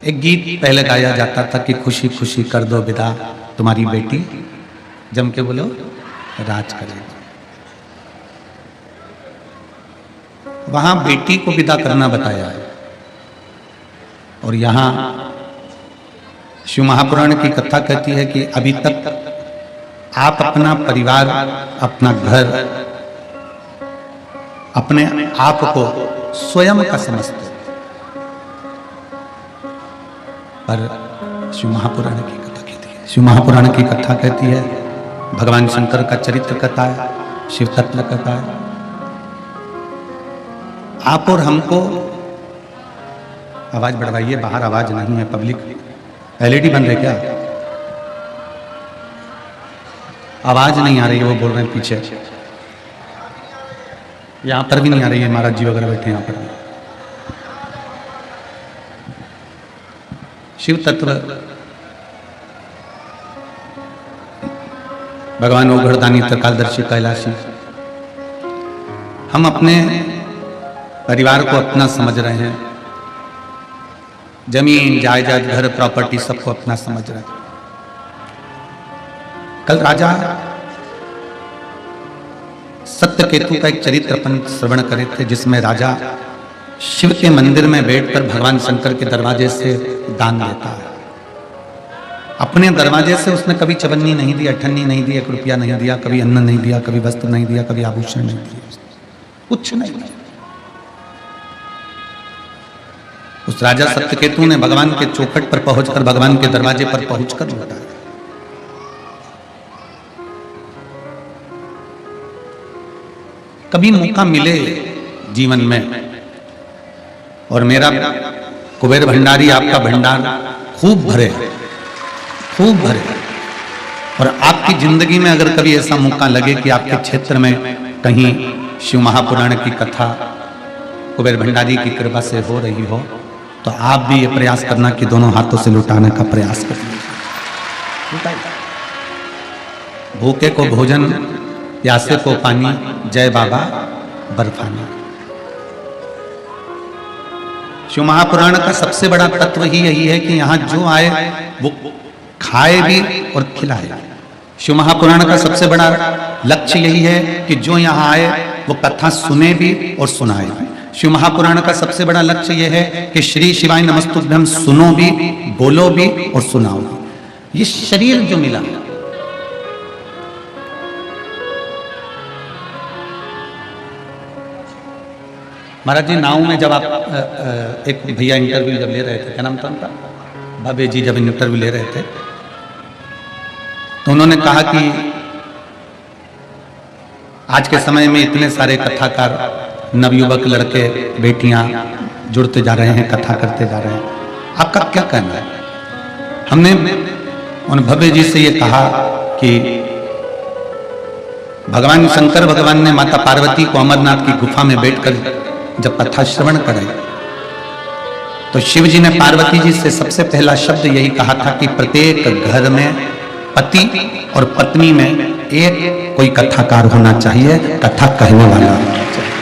एक गीत पहले गाया जाता था कि खुशी खुशी कर दो विदा तुम्हारी बेटी, जम के बोलो राज करेगी। वहां बेटी को विदा करना बताया है, और यहां शिव महापुराण की कथा कहती है कि अभी तक आप अपना परिवार, अपना घर, अपने आप को स्वयं का समझते, पर शिव महापुराण की कथा कहती है, शिव महापुराण की कथा कहती है, भगवान शंकर का चरित्र कथा है, शिव तत्व कथा है। आप और हमको, आवाज बढ़वाइए, बाहर आवाज नहीं है, पब्लिक एलईडी बंद है क्या? आवाज नहीं आ रही है, वो बोल रहे हैं पीछे, यहां पर भी नहीं आ रही है, महाराज जी वगैरह बैठे यहां पर। शिव तत्व भगवान ओघड़दानी त्रिकालदर्शी कैलाशी, हम अपने परिवार को अपना समझ रहे हैं, जमीन जायदाद घर प्रॉपर्टी सबको अपना समझ रहे हैं। कल राजा सत्यकेतु का एक चरित्र अपन श्रवण करे थे, जिसमें राजा शिव के मंदिर में बैठकर भगवान शंकर के दरवाजे से दान देता है। अपने दरवाजे से उसने कभी चवन्नी नहीं दी, अठन्नी नहीं दी, 1 रुपया नहीं दिया, कभी अन्न नहीं दिया, कभी वस्त्र नहीं दिया, कभी आभूषण नहीं दिया, कुछ नहीं दिया। उस राजा सत्यकेतु ने भगवान के चौखट पर पहुंचकर, भगवान के दरवाजे पर पहुंचकर लौटाया। कभी मौका मिले जीवन में, और मेरा कुबेर भंडारी आपका भंडार खूब भरे, खूब भरे, और आपकी जिंदगी में अगर कभी ऐसा मौका लगे कि आपके क्षेत्र में कहीं शिव महापुराण की कथा कुबेर भंडारी की कृपा से हो रही हो, तो आप भी ये प्रयास करना कि दोनों हाथों से लुटाने का प्रयास करना। भूखे को भोजन, प्यासे को पानी, जय बाबा बर्फानी। शिव महापुराण का सबसे बड़ा तत्व ही यही है कि यहाँ जो आए वो खाए भी और खिलाए। शिव महापुराण का सबसे बड़ा लक्ष्य यही है कि जो यहाँ आए वो कथा सुने भी और सुनाए भी। शिव महापुराण का सबसे बड़ा लक्ष्य यह है कि श्री शिवाय नमस्तुभ्यम सुनो भी, बोलो भी और सुनाओ भी। ये शरीर जो मिला, महाराज जी नाव में जब आप एक भैया इंटरव्यू जब ले रहे थे, क्या नाम था उनका, भव्य जी, जब इंटरव्यू ले रहे थे तो उन्होंने कहा कि आज के समय में इतने सारे कथाकार, नवयुवक लड़के बेटियां जुड़ते जा रहे हैं, कथा करते जा रहे हैं, आपका क्या कहना है? हमने उन भव्य जी से ये कहा कि भगवान शंकर भगवान ने माता पार्वती को अमरनाथ की गुफा में बैठकर जब कथा श्रवण कराई, तो शिव जी ने पार्वती जी से सबसे पहला शब्द यही कहा था कि प्रत्येक घर में पति और पत्नी में एक कोई कथाकार होना चाहिए, कथा कहने वाला होना चाहिए।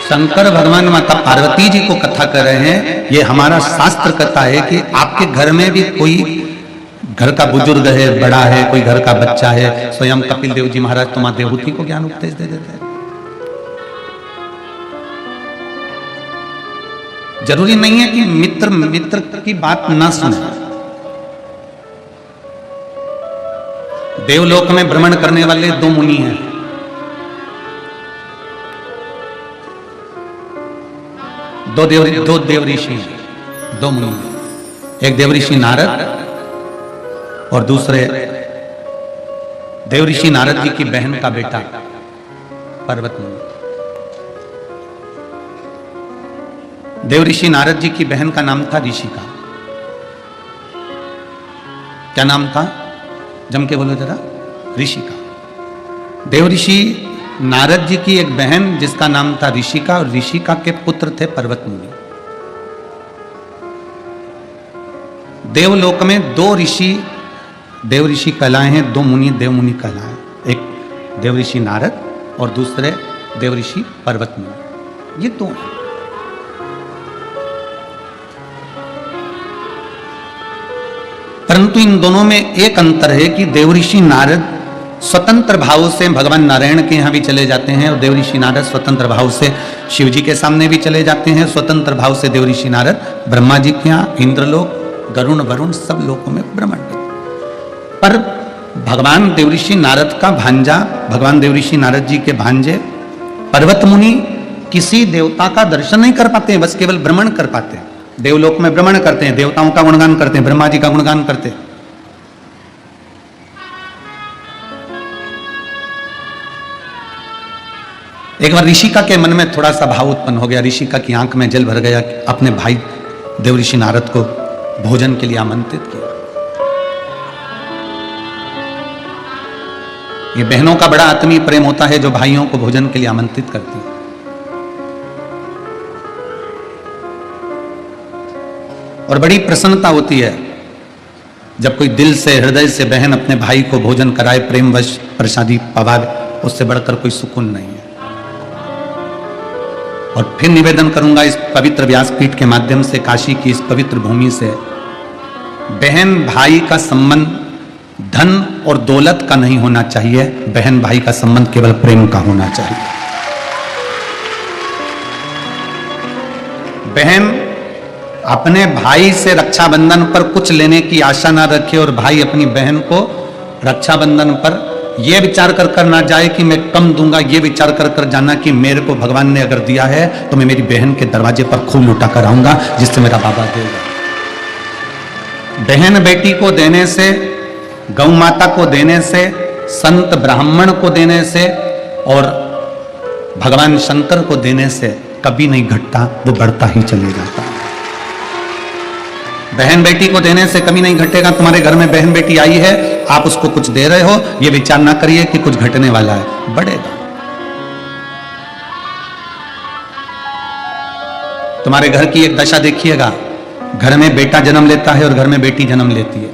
शंकर भगवान माता पार्वती जी को कथा कर रहे हैं, ये हमारा शास्त्र कहता है कि आपके घर में भी कोई घर का बुजुर्ग है, बड़ा है, कोई घर का बच्चा है। स्वयं कपिल देव जी महाराज तो मां देवहूति को ज्ञान उपदेश दे देते हैं। जरूरी नहीं है कि मित्र की बात ना सुने। देवलोक में भ्रमण करने वाले 2 मुनि हैं, दो देव ऋषि, 2 मुनि, एक देव ऋषि नारद और दूसरे देव ऋषि नारद जी की बहन का बेटा पर्वत मुनि। देव ऋषि नारद जी की बहन का नाम था ऋषिका। क्या नाम था? जम के बोलो जरा, ऋषिका। देव ऋषि नारद जी की एक बहन जिसका नाम था ऋषिका, और ऋषिका के पुत्र थे पर्वत मुनि। देवलोक में 2 ऋषि देव ऋषि कहलाए हैं, 2 मुनि देव मुनि कहलाए। एक देव ऋषि नारद और दूसरे देव ऋषि पर्वत मुनि, ये 2 हैं। परंतु इन दोनों में एक अंतर है कि देवऋषि नारद स्वतंत्र भाव से भगवान नारायण के यहाँ भी चले जाते हैं और देवऋषि नारद स्वतंत्र भाव से शिव जी के सामने भी चले जाते हैं। स्वतंत्र भाव से देवऋषि नारद ब्रह्मा जी के यहाँ, इंद्रलोक, गरुण, वरुण सब लोकों में भ्रमण करते। पर भगवान देवऋषि नारद का भांजा, भगवान देवऋषि नारद जी के भांजे पर्वत मुनि किसी देवता का दर्शन नहीं कर पाते हैं, बस केवल भ्रमण कर पाते हैं। देवलोक में भ्रमण करते हैं, देवताओं का गुणगान करते हैं, ब्रह्मा जी का गुणगान करते हैं। एक बार ऋषिका के मन में थोड़ा सा भाव उत्पन्न हो गया, ऋषिका की आंख में जल भर गया। अपने भाई देवऋषि नारद को भोजन के लिए आमंत्रित किया। ये बहनों का बड़ा आत्मीय प्रेम होता है जो भाइयों को भोजन के लिए आमंत्रित करती है। और बड़ी प्रसन्नता होती है जब कोई दिल से, हृदय से बहन अपने भाई को भोजन कराए, प्रेमवश प्रसादी पवावे, उससे बढ़कर कोई सुकून नहीं है। और फिर निवेदन करूंगा इस पवित्र व्यासपीठ के माध्यम से, काशी की इस पवित्र भूमि से, बहन भाई का संबंध धन और दौलत का नहीं होना चाहिए। बहन भाई का संबंध केवल प्रेम का होना चाहिए। बहन अपने भाई से रक्षाबंधन पर कुछ लेने की आशा ना रखे और भाई अपनी बहन को रक्षाबंधन पर यह विचार कर ना जाए कि मैं कम दूंगा। यह विचार कर जाना कि मेरे को भगवान ने अगर दिया है तो मैं मेरी बहन के दरवाजे पर खूब लुटा कर आऊंगा जिससे मेरा बाबा देगा। बहन बेटी को देने से, गौ माता को देने से, संत ब्राह्मण को देने से और भगवान शंकर को देने से कभी नहीं घटता, वो बढ़ता ही चले जाता। बहन बेटी को देने से कभी नहीं घटेगा। तुम्हारे घर में बहन बेटी आई है, आप उसको कुछ दे रहे हो, ये विचार ना करिए कि कुछ घटने वाला है, बढ़ेगा। तुम्हारे घर की एक दशा देखिएगा, घर में बेटा जन्म लेता है और घर में बेटी जन्म लेती है।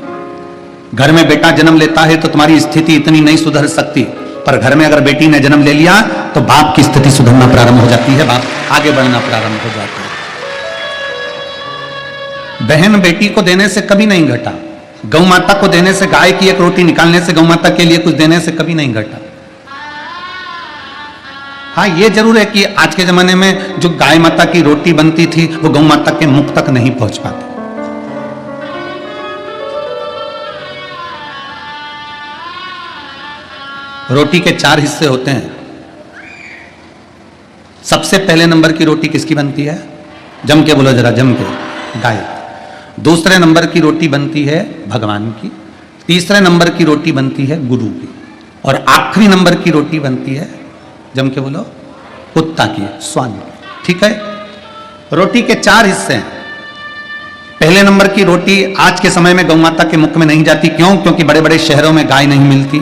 घर में बेटा जन्म लेता है तो तुम्हारी स्थिति इतनी नहीं सुधर सकती, पर घर में अगर बेटी ने जन्म ले लिया तो बाप की स्थिति सुधरना प्रारंभ हो जाती है, बाप आगे बढ़ना प्रारंभ हो जाता है। बहन बेटी को देने से कभी नहीं घटा। गौ माता को देने से, गाय की एक रोटी निकालने से, गौ माता के लिए कुछ देने से कभी नहीं घटा। हाँ, ये जरूर है कि आज के जमाने में जो गाय माता की रोटी बनती थी वो गौ माता के मुख तक नहीं पहुंच पाती। रोटी के 4 हिस्से होते हैं। सबसे पहले नंबर की रोटी किसकी बनती है? जम के बोलो जरा, जम के, गाय। दूसरे नंबर की रोटी बनती है भगवान की। तीसरे नंबर की रोटी बनती है गुरु की। और आखिरी नंबर की रोटी बनती है, जम के बोलो, कुत्ता की, स्वान की। ठीक है, रोटी के 4 हिस्से हैं। पहले नंबर की रोटी आज के समय में गौ माता के मुख में नहीं जाती। क्यों? क्योंकि बड़े बड़े शहरों में गाय नहीं मिलती,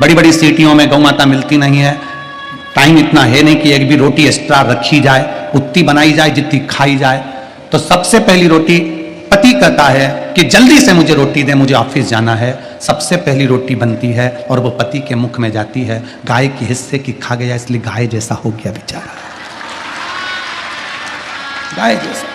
बड़ी बड़ी सिटियों में गौ माता मिलती नहीं है। टाइम इतना है नहीं कि एक भी रोटी एक्स्ट्रा रखी जाए, उतनी बनाई जाए जितनी खाई जाए। तो सबसे पहली रोटी पति कहता है कि जल्दी से मुझे रोटी दे, मुझे ऑफिस जाना है। सबसे पहली रोटी बनती है और वो पति के मुख में जाती है। गाय के हिस्से की खा गया, इसलिए गाय जैसा हो गया बेचारा, गाय जैसा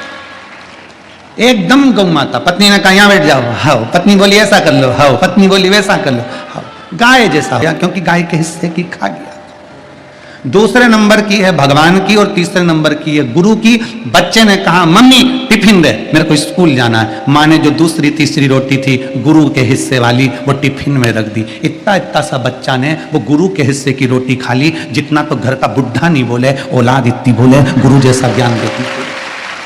एकदम गौ माता। पत्नी ने कहा यहाँ बैठ जाओ, हाओ। पत्नी बोली ऐसा कर लो, हाओ। पत्नी बोली वैसा कर लो, हाओ। गाय जैसा हो गया क्योंकि गाय के हिस्से की खा गया। दूसरे नंबर की है भगवान की और तीसरे नंबर की है गुरु की। बच्चे ने कहा मम्मी टिफिन दे, मेरे को स्कूल जाना है। माँ ने जो दूसरी तीसरी रोटी थी गुरु के हिस्से वाली वो टिफिन में रख दी। इतना इतना सा बच्चा ने वो गुरु के हिस्से की रोटी खा ली, जितना तो घर का बुढ़ा नहीं बोले, औलाद इतनी बोले गुरु जैसा ज्ञान देती,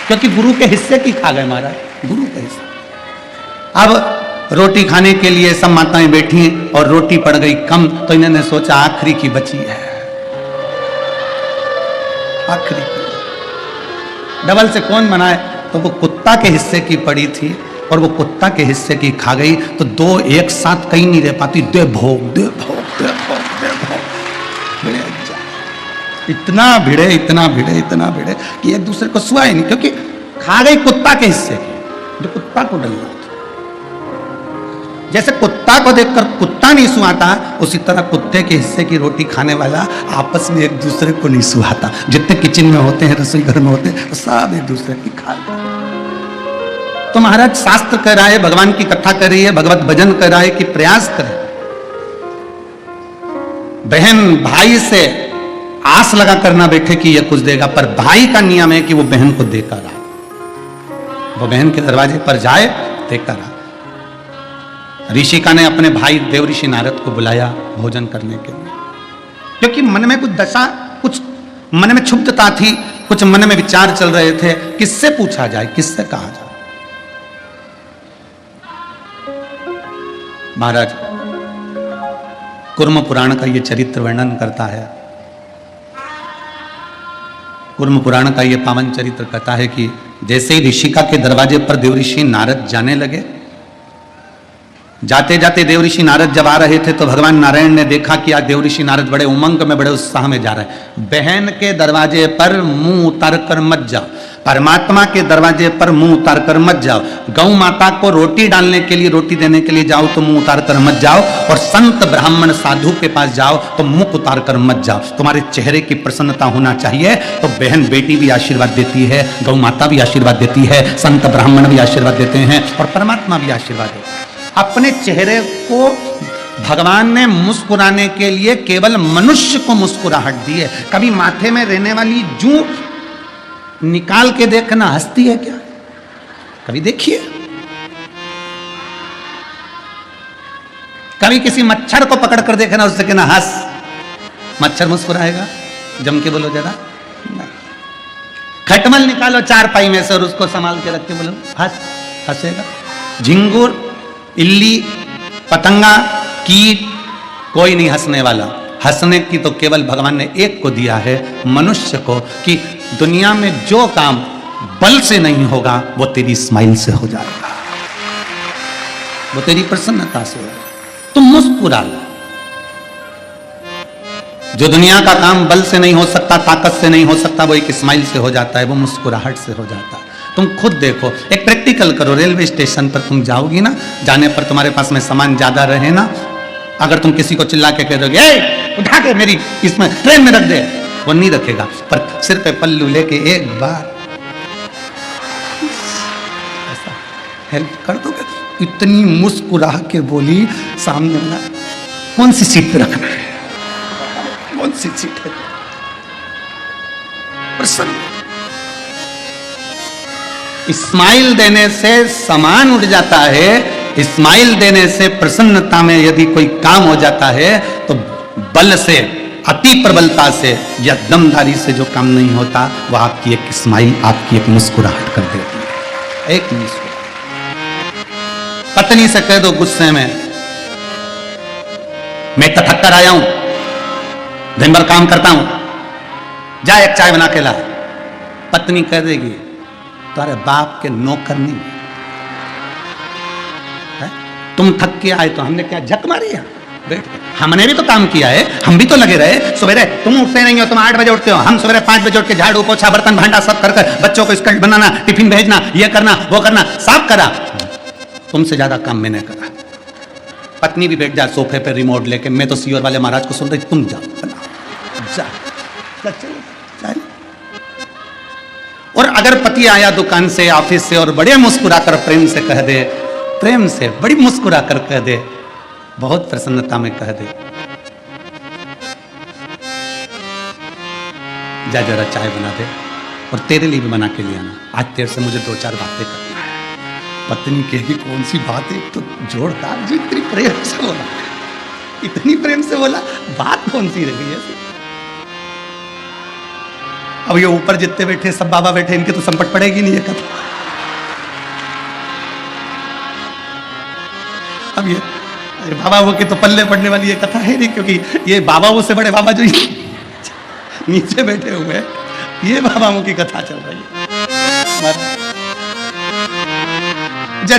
क्योंकि गुरु के हिस्से की खा गए महाराज, गुरु के हिस्से। अब रोटी खाने के लिए सब माताएं बैठी और रोटी पड़ गई कम, तो इन्होंने सोचा आखिरी की बची है, आखिरी डबल से कौन बनाए। तो वो कुत्ता के हिस्से की पड़ी थी और वो कुत्ता के हिस्से की खा गई। तो दो एक साथ कहीं नहीं रह पाती, दे भोग दे भोग दे भोग दे भोग, इतना भिड़े इतना भिड़े इतना भिड़े कि एक दूसरे को सुहा ही नहीं, क्योंकि खा गई कुत्ता के हिस्से की, जो कुत्ता को डल। जैसे कुत्ता को देखकर कुत्ता नहीं सुहाता, उसी तरह कुत्ते के हिस्से की रोटी खाने वाला आपस में एक दूसरे को नहीं सुहाता। जितने किचन में होते हैं, रसोई घर में होते हैं, सब एक दूसरे की खा। तो महाराज शास्त्र कह रहा है, भगवान की कथा कर रही है, भगवत भजन कर रहा है कि प्रयास करें। बहन भाई से आस लगा करना बैठे कि ये कुछ देगा, पर भाई का नियम है कि वो बहन को देकर आए, वो बहन के दरवाजे पर जाए देकर आए। ऋषिका ने अपने भाई देवऋषि नारद को बुलाया भोजन करने के लिए, क्योंकि मन में कुछ दशा, कुछ मन में क्षुब्धता थी, कुछ मन में विचार चल रहे थे, किससे पूछा जाए, किससे कहा जाए। महाराज कुर्म पुराण का ये चरित्र वर्णन करता है, कुर्म पुराण का ये पावन चरित्र कहता है कि जैसे ही ऋषिका के दरवाजे पर देवऋषि नारद जाने लगे, जाते जाते देवऋषि नारद जब आ रहे थे तो भगवान नारायण ने देखा कि आज देवऋषि नारद बड़े उमंग में, बड़े उत्साह में जा रहे हैं। बहन के दरवाजे पर मुंह उतार कर मत जाओ, परमात्मा के दरवाजे पर मुंह उतार कर मत जाओ, गौ माता को रोटी डालने के लिए, रोटी देने के लिए जाओ तो मुंह उतार कर मत जाओ, और संत ब्राह्मण साधु के पास जाओ तो मुख उतार कर मत जाओ। तुम्हारे चेहरे की प्रसन्नता होना चाहिए। तो बहन बेटी भी आशीर्वाद देती है, गौ माता भी आशीर्वाद देती है, संत ब्राह्मण भी आशीर्वाद देते हैं, और परमात्मा भी आशीर्वाद देता है। अपने चेहरे को भगवान ने मुस्कुराने के लिए केवल मनुष्य को मुस्कुराहट दी है। कभी माथे में रहने वाली जूं निकाल के देखना हंसती है क्या? कभी देखिए। कभी किसी मच्छर को पकड़ कर देखना, उससे कहना हंस, मच्छर मुस्कुराएगा? जम के बोलो जरा। खटमल निकालो चारपाई में से और उसको संभाल के रख के बोलो हंस, हंसेगा? झिंगुर, इल्ली, पतंगा, कीट, कोई नहीं हंसने वाला। हंसने की तो केवल भगवान ने एक को दिया है, मनुष्य को, कि दुनिया में जो काम बल से नहीं होगा वो तेरी स्माइल से हो जाएगा, वो तेरी प्रसन्नता से होगा। तुम मुस्कुरा लो। जो दुनिया का काम बल से नहीं हो सकता, ताकत से नहीं हो सकता, वो एक स्माइल से हो जाता है, वो मुस्कुराहट से हो जाता है। तुम खुद देखो, एक प्रैक्टिकल करो। रेलवे स्टेशन पर तुम जाओगी ना, जाने पर तुम्हारे पास में सामान ज्यादा रहे ना, अगर तुम किसी को चिल्ला के कह दोगे ए उठा के मेरी इसमें ट्रेन में रख दे, वो नहीं रखेगा, पर सिर पे पल्लू लेके एक बार ऐसा हेल्प कर दोगे। इतनी मुस्कुरा के बोली सामने वाला, कौन सी सीट पे रखना है, कौन सी सीट है, प्रसन्न। स्माइल देने से सामान उठ जाता है, स्माइल देने से प्रसन्नता में यदि कोई काम हो जाता है तो बल से, अति प्रबलता से या दमधारी से जो काम नहीं होता वो आपकी एक स्माइल, आपकी एक मुस्कुराहट कर देती है। एक मुस्कुराहट। पत्नी से कह दो गुस्से में, मैं तो थक कर आया हूं, दिन भर काम करता हूं, जा एक चाय बना के ला। पत्नी कह देगी तुम्हारे बाप के नौकर नहीं है? तुम थक के आए तो हमने क्या झक मारी है? बैठ, हमने भी तो काम किया है, हम भी तो लगे रहे। सवेरे तुम उठते नहीं हो, तुम 8 बजे उठते हो, हम सवेरे 5 बजे उठ के झाड़ू पोछा बर्तन भांडा सब कर कर बच्चों को स्कल्ट बनाना, टिफिन भेजना, ये करना वो करना सब करा। तुमसे ज्यादा काम मैंने करा। पत्नी भी बैठ जा सोफे पे रिमोट लेके, मैं तो सीओर वाले महाराज को सुन रही, तुम जाओ बनाओ, जा। और अगर पति आया दुकान से, ऑफिस से, और बड़े मुस्कुराकर प्रेम से कह दे, प्रेम से बड़ी मुस्कुराकर कह दे, बहुत प्रसन्नता में कह दे, जा जरा चाय बना दे और तेरे लिए भी बना के ले आना, आज तेरे से मुझे 2-4 बातें करनी है। पत्नी कहेगी कौन सी बात है, तो जोरदार जी इतनी प्रेम से बोला, इतनी प्रेम से बोला, बात कौन सी रह गई है? अब ये ऊपर जितने बैठे सब बाबा बैठे, इनके तो संपट पड़ेगी नहीं ये कथा। अब ये बाबा वो के तो पल्ले पड़ने वाली ये कथा है नहीं, क्योंकि ये बाबा वो से बड़े बाबा जो नीचे बैठे हुए हैं, ये बाबाओं की कथा चल रही है।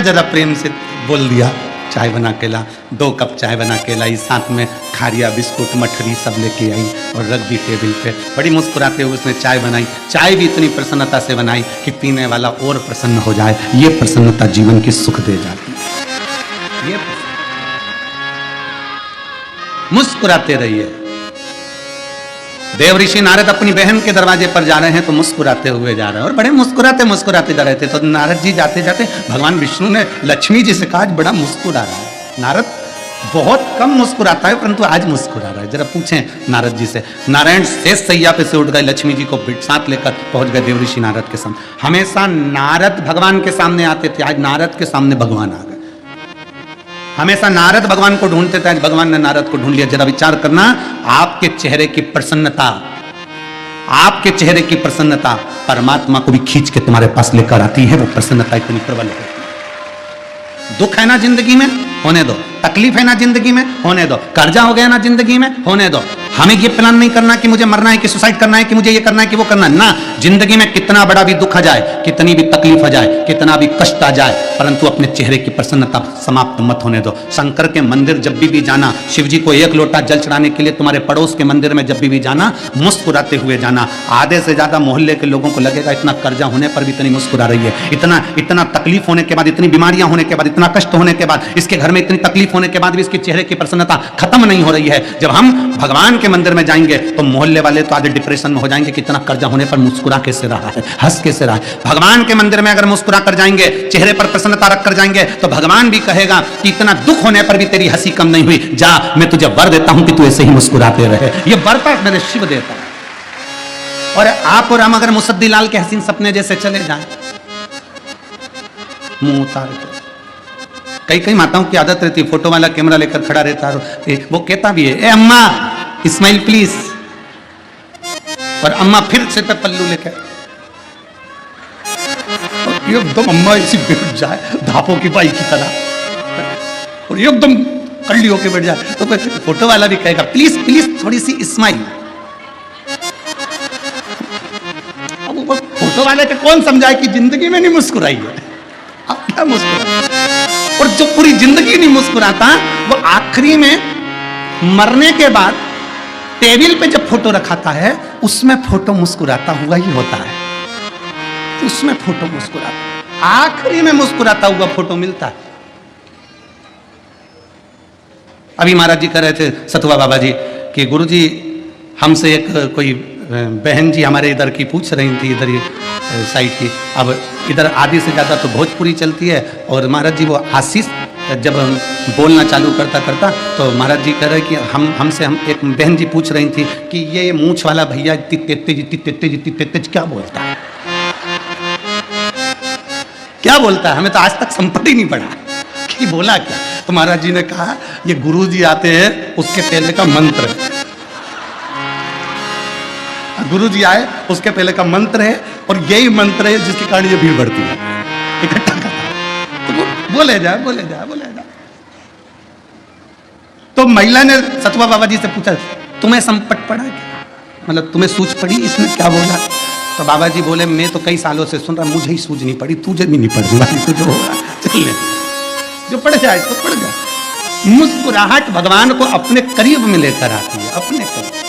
जरा प्रेम से बोल दिया चाय बना के ला, 2 कप चाय बना के लाई, साथ में खारिया बिस्कुट मठरी सब लेके आई और रख दी टेबल पे। बड़ी मुस्कुराते हुए उसने चाय बनाई, चाय भी इतनी प्रसन्नता से बनाई कि पीने वाला और प्रसन्न हो जाए। ये प्रसन्नता जीवन की सुख दे जाती है। ये मुस्कुराते रहिए, देव ऋषि नारद अपनी बहन के दरवाजे पर जा रहे हैं तो मुस्कुराते हुए जा रहे हैं, और बड़े मुस्कुराते मुस्कुराते जा रहे थे। तो नारद जी जाते जाते भगवान विष्णु ने लक्ष्मी जी से कहा आज बड़ा मुस्कुरा रहा है। नारद बहुत कम मुस्कुराता है परंतु आज मुस्कुरा रहा है, जरा पूछें नारद जी से। नारायण शेष सैया पे से उठ गए, लक्ष्मी जी को साथ लेकर पहुंच गए देव ऋषि नारद के सामने। हमेशा नारद भगवान के सामने आते थे, आज नारद के सामने भगवान आ गए। हमेशा नारद भगवान को ढूंढते थे, आज भगवान ने नारद को ढूंढ लिया। जरा विचार करना, आपके चेहरे की प्रसन्नता, आपके चेहरे की प्रसन्नता परमात्मा को भी खींच के तुम्हारे पास लेकर आती है। वो प्रसन्नता इतनी प्रबल है। दुख है ना जिंदगी में, होने दो। तकलीफ है ना जिंदगी में, होने दो। कर्जा हो गया ना जिंदगी में, होने दो। हमें ये प्लान नहीं करना कि मुझे मरना है, कि सुसाइड करना है, कि मुझे ये करना है, कि वो करना है ना। जिंदगी में कितना बड़ा भी दुख आ जाए, कितनी भी तकलीफ आ जाए, कितना भी कष्ट आ जाए, परंतु अपने चेहरे की प्रसन्नता समाप्त मत होने दो। शंकर के मंदिर जब भी जाना, शिव जी को एक लोटा जल चढ़ाने के लिए तुम्हारे पड़ोस के मंदिर में जब भी जाना, मुस्कुराते हुए जाना। आधे से ज्यादा मोहल्ले के लोगों को लगेगा इतना कर्जा होने पर भी इतनी मुस्कुरा रही है, इतना तकलीफ होने के बाद, इतनी बीमारियां होने के बाद, इतना कष्ट होने के बाद, इसके घर में इतनी तकलीफ होने के बाद भी इसके चेहरे की प्रसन्नता खत्म नहीं हो रही है। जब हम भगवान के मंदिर में जाएंगे तो मोहल्ले वाले तो आधे डिप्रेशन में हो जाएंगे कि इतना कर्जा होने पर मुस्कुरा कैसे रहा है, हंस कैसे रहा है। भगवान के मंदिर में अगर मुस्कुरा कर जाएंगे, चेहरे पर प्रसन्नता रख कर जाएंगे, तो भगवान भी कहेगा कि इतना दुख होने पर भी तेरी हंसी कम नहीं हुई, जा मैं तुझे वर देता हूं कि तू ऐसे ही मुस्कुराते रहे। ये वर तो मेरे शिव देता है। और आप और हम अगर मुसद्दी लाल के हसीन सपने जैसे चले जाए, मुंह उतार के, कई कई माताओं की आदत रहती है, फोटो वाला कैमरा लेकर खड़ा रहता है, वो कहता भी है ए अम्मा स्माइल प्लीज, और अम्मा फिर सिर पे पल्लू लेकर एकदम अम्मा ऐसी बैठ जाए धापों की बाई की तरह, और एकदम कल्ली होके बैठ जाए, तो फोटो वाला भी कहेगा प्लीज प्लीज थोड़ी सी स्माइल। अब वो फोटो वाले को कौन समझाए कि जिंदगी में नहीं मुस्कुराई है, अब क्या मुस्कुरा। और जो पूरी जिंदगी नहीं मुस्कुराता, वो आखिरी में मरने के बाद टेबल पे जब फोटो रखाता है, उसमें फोटो मुस्कुराता हुआ ही होता है, उसमें फोटो मुस्कुराता, आखिरी में मुस्कुराता हुआ फोटो मिलता है। अभी महाराज जी कह रहे थे सतुआ बाबा जी कि गुरुजी हमसे एक कोई बहन जी हमारे इधर की पूछ रही थी, इधर साइड की, अब इधर आधी से ज़्यादा तो भोजपुरी चलती है, और महाराज जी वो आशीष जब बोलना चालू करता तो महाराज जी कह रहे कि हमसे एक बहन जी पूछ रही थी कि ये मूंछ वाला भैया इतनी तेज क्या बोलता है, क्या बोलता है, हमें तो आज तक संपत्ति नहीं पड़ा कि बोला क्या। तो महाराज जी ने कहा ये गुरु जी आते हैं उसके पहले का मंत्र है, गुरु जी आए उसके पहले का मंत्र है, और यही मंत्र है जिसके कारण ये भीड़ बढ़ती है इकट्ठा करता है। तो बोले जाए बोले जाए बोले जाए। तो महिला ने सतुआ बाबा जी से पूछा तुम्हें संपट पड़ा क्या, मतलब तुम्हें सूझ पड़ी इसमें क्या बोला। तो बाबा जी बोले मैं तो कई सालों से सुन रहा, मुझे ही सूझ नहीं पड़ी, तुझे भी नहीं पड़ी भाई, तुझे होगा चल ले, जो पड़ जाए तो पड़ जाए। मुस्कुराहट भगवान को अपने करीब में लेकर आती है, अपने करीब।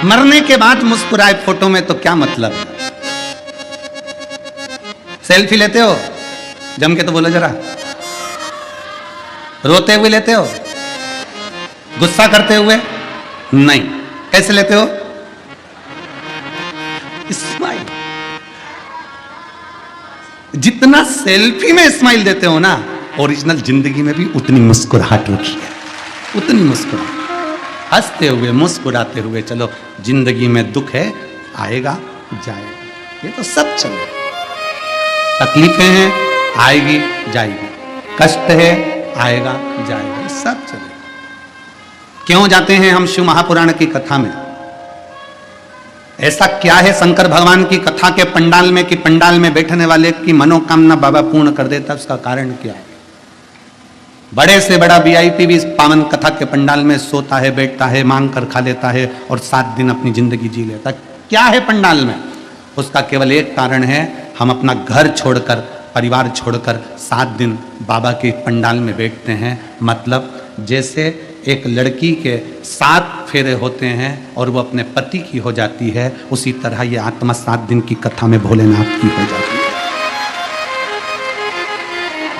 मरने के बाद मुस्कुराए फोटो में तो क्या मतलब है। सेल्फी लेते हो जम के तो बोलो जरा, रोते हुए लेते हो, गुस्सा करते हुए नहीं, कैसे लेते हो, स्माइल। जितना सेल्फी में स्माइल देते हो ना, ओरिजिनल जिंदगी में भी उतनी मुस्कुराहट रखी है, उतनी मुस्कुराहट, हंसते हुए मुस्कुराते हुए चलो। जिंदगी में दुख है, आएगा जाएगा, ये तो सब चलेगा। तकलीफें हैं, आएगी जाएगी, कष्ट है, आएगा जाएगा, सब चलेगा। क्यों जाते हैं हम शिव महापुराण की कथा में, ऐसा क्या है शंकर भगवान की कथा के पंडाल में कि पंडाल में बैठने वाले की मनोकामना बाबा पूर्ण कर देता, उसका कारण क्या है। बड़े से बड़ा वीआईपी भी इस पावन कथा के पंडाल में सोता है, बैठता है, मांग कर खा लेता है और 7 दिन अपनी जिंदगी जी लेता है। क्या है पंडाल में, उसका केवल एक कारण है, हम अपना घर छोड़कर, परिवार छोड़कर 7 दिन बाबा के पंडाल में बैठते हैं। मतलब जैसे एक लड़की के 7 फेरे होते हैं और वो अपने पति की हो जाती है, उसी तरह ये आत्मा 7 दिन की कथा में भोलेनाथ की हो जाती है।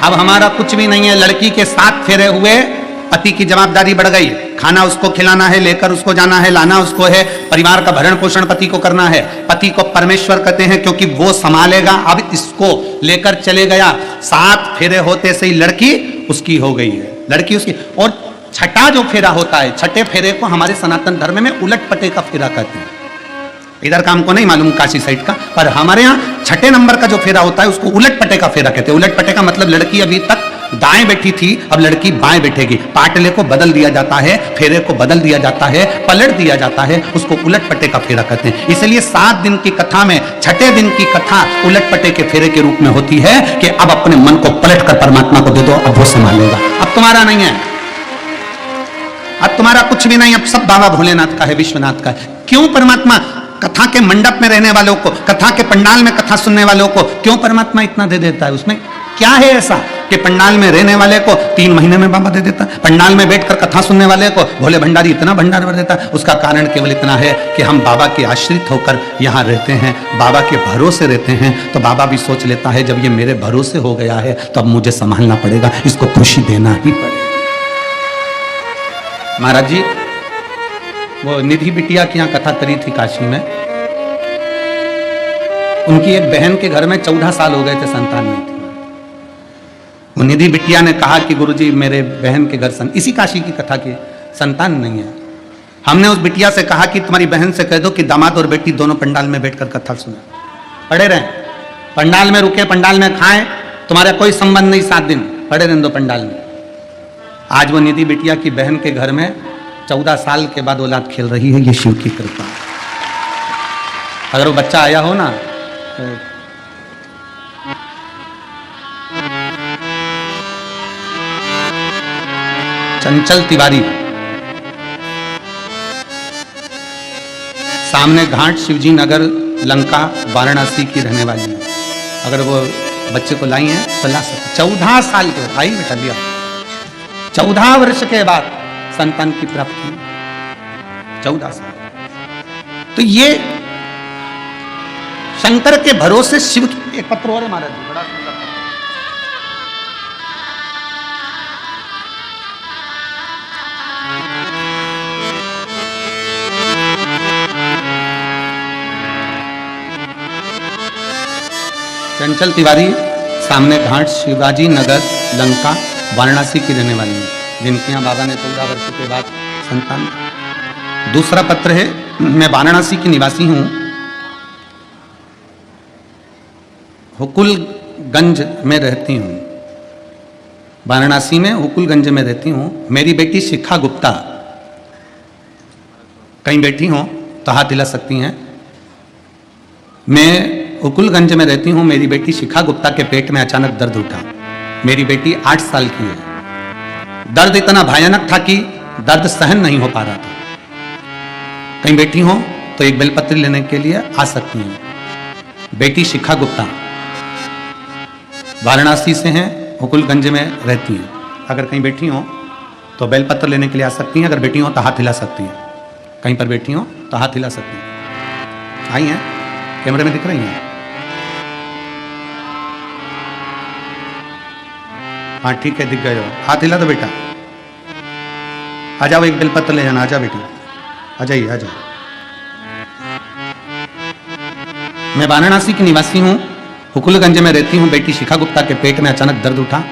अब हमारा कुछ भी नहीं है। लड़की के 7 फेरे हुए, पति की जवाबदारी बढ़ गई। खाना उसको खिलाना है, लेकर उसको जाना है, लाना उसको है, परिवार का भरण पोषण पति को करना है। पति को परमेश्वर कहते हैं क्योंकि वो संभालेगा। अब इसको लेकर चले गया, 7 फेरे होते से ही लड़की उसकी हो गई है, लड़की उसकी। और छठा जो फेरा होता है, छठे फेरे को हमारे सनातन धर्म में उलट पटे का फेरा कहते हैं। इधर का हमको नहीं मालूम काशी साइड का, पर हमारे यहाँ छठे नंबर का जो फेरा होता है उसको उलट पटे का फेरा कहते हैं। उलट पटे का मतलब लड़की अभी तक दाएं बैठी थी, अब लड़की बाएं बैठेगी। पाटले को बदल दिया जाता है, फेरे को बदल दिया जाता है, पलट दिया जाता है, उसको उलट पटे का फेरा कहते हैं। इसलिए 7 दिन की कथा में छठे दिन की कथा उलट पटे के फेरे के रूप में होती है कि अब अपने मन को पलट कर परमात्मा को दे दो, अब वो संभालेगा। अब तुम्हारा नहीं है, अब तुम्हारा कुछ भी नहीं, अब सब बाबा भोलेनाथ का है, विश्वनाथ का है। क्यों परमात्मा कथा के मंडप में रहने वालों को, कथा के पंडाल में कथा सुनने वालों को क्यों परमात्मा इतना दे देता है? उसमें क्या है ऐसा कि पंडाल में रहने वाले को 3 महीने में बाबा दे देता है, पंडाल में बैठकर कथा सुनने वाले को भोले भंडारी इतना भंडार भर देता है? उसका कारण केवल इतना है कि हम बाबा के आश्रित होकर यहाँ रहते हैं, बाबा के भरोसे रहते हैं। तो बाबा भी सोच लेता है जब ये मेरे भरोसे हो गया है तो अब मुझे संभालना पड़ेगा, इसको खुशी देना ही पड़ेगा। महाराज जी वो निधि बिटिया की यहाँ कथा करी थी काशी में। उनकी एक बहन के घर में 14 साल हो गए थे, संतान नहीं थी। वो निधि बिटिया ने कहा कि गुरुजी मेरे बहन के घर इसी काशी की कथा की संतान नहीं है। हमने उस बिटिया से कहा कि तुम्हारी बहन से कह दो कि दामाद और बेटी दोनों पंडाल में बैठकर कथा सुने, पड़े रहें, पंडाल में रुके, पंडाल में खाएं, तुम्हारा कोई संबंध नहीं, 7 दिन पड़े रहने दो पंडाल में। आज वो निधि बिटिया की बहन के घर में 14 साल के बाद औलाद खेल रही है। ये शिव की कृपा। अगर वो बच्चा आया हो ना तो चंचल तिवारी, सामने घाट शिवजी नगर लंका वाराणसी की रहने वाली है। अगर वो बच्चे को लाई है तो ला सकते। 14 साल के आई बेटा लिया, 14 वर्ष के बाद संतान की प्राप्ति, 14 साल। तो ये शंकर के भरोसे शिव की। एक पत्र और है महाराज जी, बड़ा सुंदर पत्र। चंचल तिवारी, सामने घाट शिवाजी नगर लंका वाराणसी की रहने वाली है, जिनके यहाँ बाबा ने 14 वर्ष के बाद संतान। दूसरा पत्र है, मैं वाराणसी की निवासी हूँ, हुकुलगंज में रहती हूँ। वाराणसी में हुकुलगंज में रहती हूँ। मेरी बेटी शिखा गुप्ता, कहीं बैठी हो तो हाथ हिला सकती हैं। मैं हुकुलगंज में रहती हूँ। मेरी बेटी शिखा गुप्ता के पेट में अचानक दर्द उठा। मेरी बेटी 8 साल की है। दर्द इतना भयानक था कि दर्द सहन नहीं हो पा रहा था। कहीं बैठी हो तो एक बेलपत्री लेने के लिए आ सकती हैं। बेटी शिखा गुप्ता वाराणसी से हैं, हुकुलगंज में रहती हैं। अगर कहीं बैठी हो तो बेलपत्र लेने के लिए आ सकती हैं। अगर बैठी हो तो हाथ हिला सकती हैं। कहीं पर बैठी हो तो हाथ हिला सकती हैं। आई हैं, कैमरे में दिख रही हैं? हाँ ठीक है, दिख गए हो। हाथ हिला दो बेटा। आ जाओ, एक बेलपत्र ले जाना। आ जाओ बेटी, आ जाइए, आ जाओ। मैं वाराणसी की निवासी हूँ, हुकुलगंज में रहती हूँ। बेटी शिखा गुप्ता के पेट में अचानक दर्द उठा।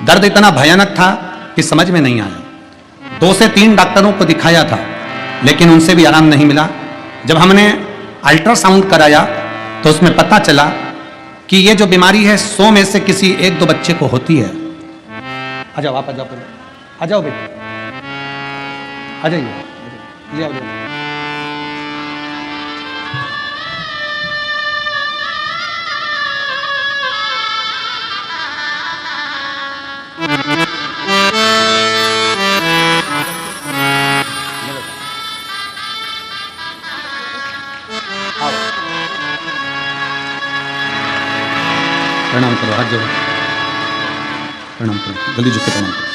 दर्द इतना भयानक था कि समझ में नहीं आया। 2 से 3 डॉक्टरों को दिखाया था, लेकिन उनसे भी आराम नहीं मिला। जब हमने अल्ट्रासाउंड कराया तो उसमें पता चला कि ये जो बीमारी है 100 में से किसी 1-2 बच्चे को होती है। आ जाओ, आप आ जाओ, आ जाओ बेटा, आ जाइए, ले आओ, ले आओ। प्रणाम करो, हाथ जोड़ो, प्रणाम करो, जल्दी झुक के प्रणाम करो।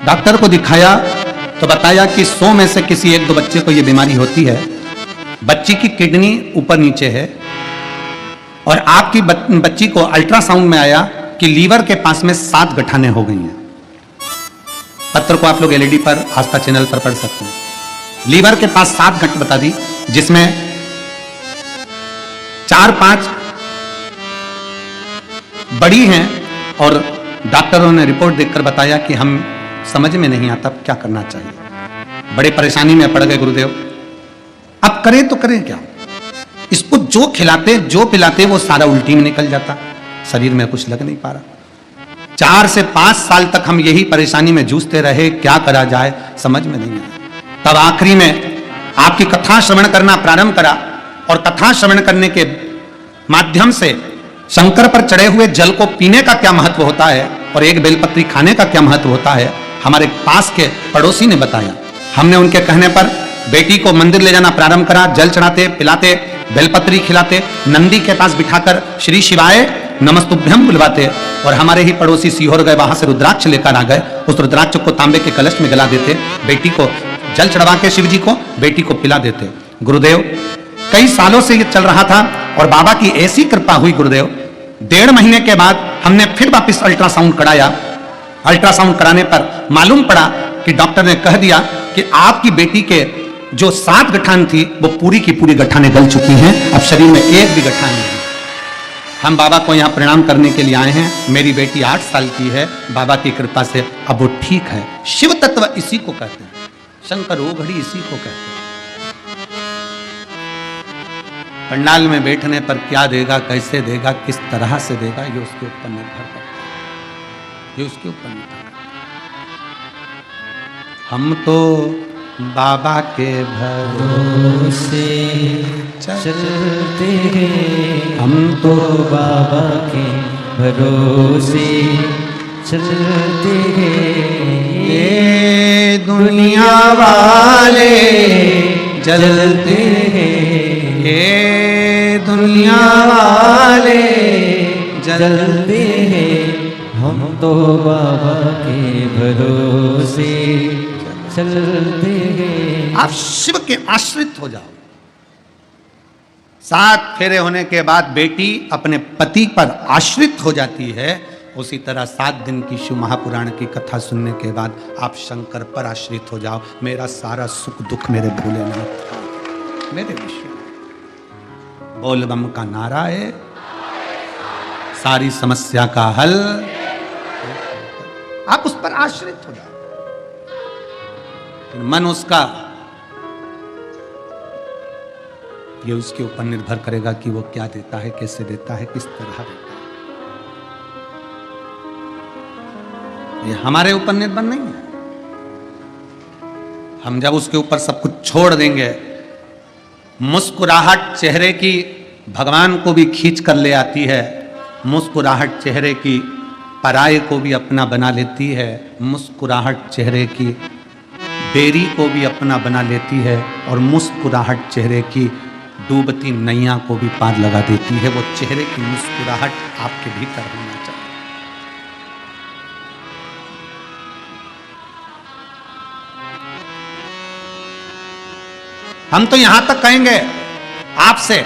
डॉक्टर को दिखाया तो बताया कि 100 में से किसी एक दो बच्चे को यह बीमारी होती है। बच्ची की किडनी ऊपर नीचे है और आपकी बच्ची को अल्ट्रासाउंड में आया कि लीवर के पास में 7 गठाने हो गई हैं। पत्र को आप लोग एलईडी पर आस्था चैनल पर पढ़ सकते हैं। लीवर के पास 7 गठ बता दी, जिसमें 4-5 बड़ी हैं और डॉक्टरों ने रिपोर्ट देखकर बताया कि हम समझ में नहीं आता क्या करना चाहिए। बड़े परेशानी में पड़ गए गुरुदेव, अब करें तो करें क्या। इसको जो खिलाते जो पिलाते वो सारा उल्टी में निकल जाता, शरीर में कुछ लग नहीं पा रहा। 4 से 5 साल तक हम यही परेशानी में जूझते रहे, क्या करा जाए समझ में नहीं आया। तब आखिरी में आपकी कथा श्रवण करना प्रारंभ करा और कथा श्रवण करने के माध्यम से शंकर पर चढ़े हुए जल को पीने का क्या महत्व होता है और एक बेलपत्री खाने का क्या महत्व होता है हमारे पास के पड़ोसी ने बताया। हमने उनके कहने पर बेटी को मंदिर ले जाना प्रारंभ करा, जल चढ़ाते पिलाते, बेलपत्री खिलाते, नंदी के पास बिठाकर श्री शिवाय नमस्तुभ्यम बुलवाते और हमारे ही पड़ोसी सीहोर गए, वहां से रुद्राक्ष लेकर आ गए। उस रुद्राक्ष को तांबे के कलश में गला देते, बेटी को जल चढ़वा के शिव जी को बेटी को पिला देते। गुरुदेव कई सालों से ये चल रहा था और बाबा की ऐसी कृपा हुई गुरुदेव, 1.5 महीने के बाद हमने फिर वापस अल्ट्रासाउंड कराया। अल्ट्रासाउंड कराने पर मालूम पड़ा कि डॉक्टर ने कह दिया कि आपकी बेटी के जो 7 गठान थी वो पूरी की पूरी गठाने गल चुकी हैं, अब शरीर में एक भी गठान नहीं। हम बाबा को यहाँ प्रणाम करने के लिए आए हैं। मेरी बेटी 8 साल की है, बाबा की कृपा से अब वो ठीक है। शिव तत्व इसी को कहते हैं, शंकर ओघड़ी इसी को कहते हैं। पंडाल में बैठने पर क्या देगा, कैसे देगा, किस तरह से देगा, ये उसके ऊपर निर्भर करता है, ये उसके ऊपर निर्भर करता है। हम तो बाबा के भरोसे चलते हैं, हम तो बाबा के भरोसे चलते हैं। ये दुनिया वाले जलते हैं, ये दुनिया वाले जलते हैं, हम तो बाबा के भरोसे चलते हैं। आप शिव के आश्रित हो जाओ। 7 फेरे होने के बाद बेटी अपने पति पर आश्रित हो जाती है, उसी तरह 7 दिन की शिव महापुराण की कथा सुनने के बाद आप शंकर पर आश्रित हो जाओ। मेरा सारा सुख दुख मेरे भोलेनाथ, मेरे विषय बोलबम का नारा है, सारी समस्या का हल। आप उस पर आश्रित हो जाओ। मन उसका, ये उसके ऊपर निर्भर करेगा कि वो क्या देता है, कैसे देता है, किस तरह देता है। ये हमारे ऊपर निर्भर नहीं है। हम जब उसके ऊपर सब कुछ छोड़ देंगे, मुस्कुराहट चेहरे की भगवान को भी खींच कर ले आती है, मुस्कुराहट चेहरे की पराये को भी अपना बना लेती है, मुस्कुराहट चेहरे की बेरी को भी अपना बना लेती है और मुस्कुराहट चेहरे की डूबती नैया को भी पार लगा देती है। वो चेहरे की मुस्कुराहट आपके भीतर होना चाहिए। हम तो यहां तक कहेंगे आपसे,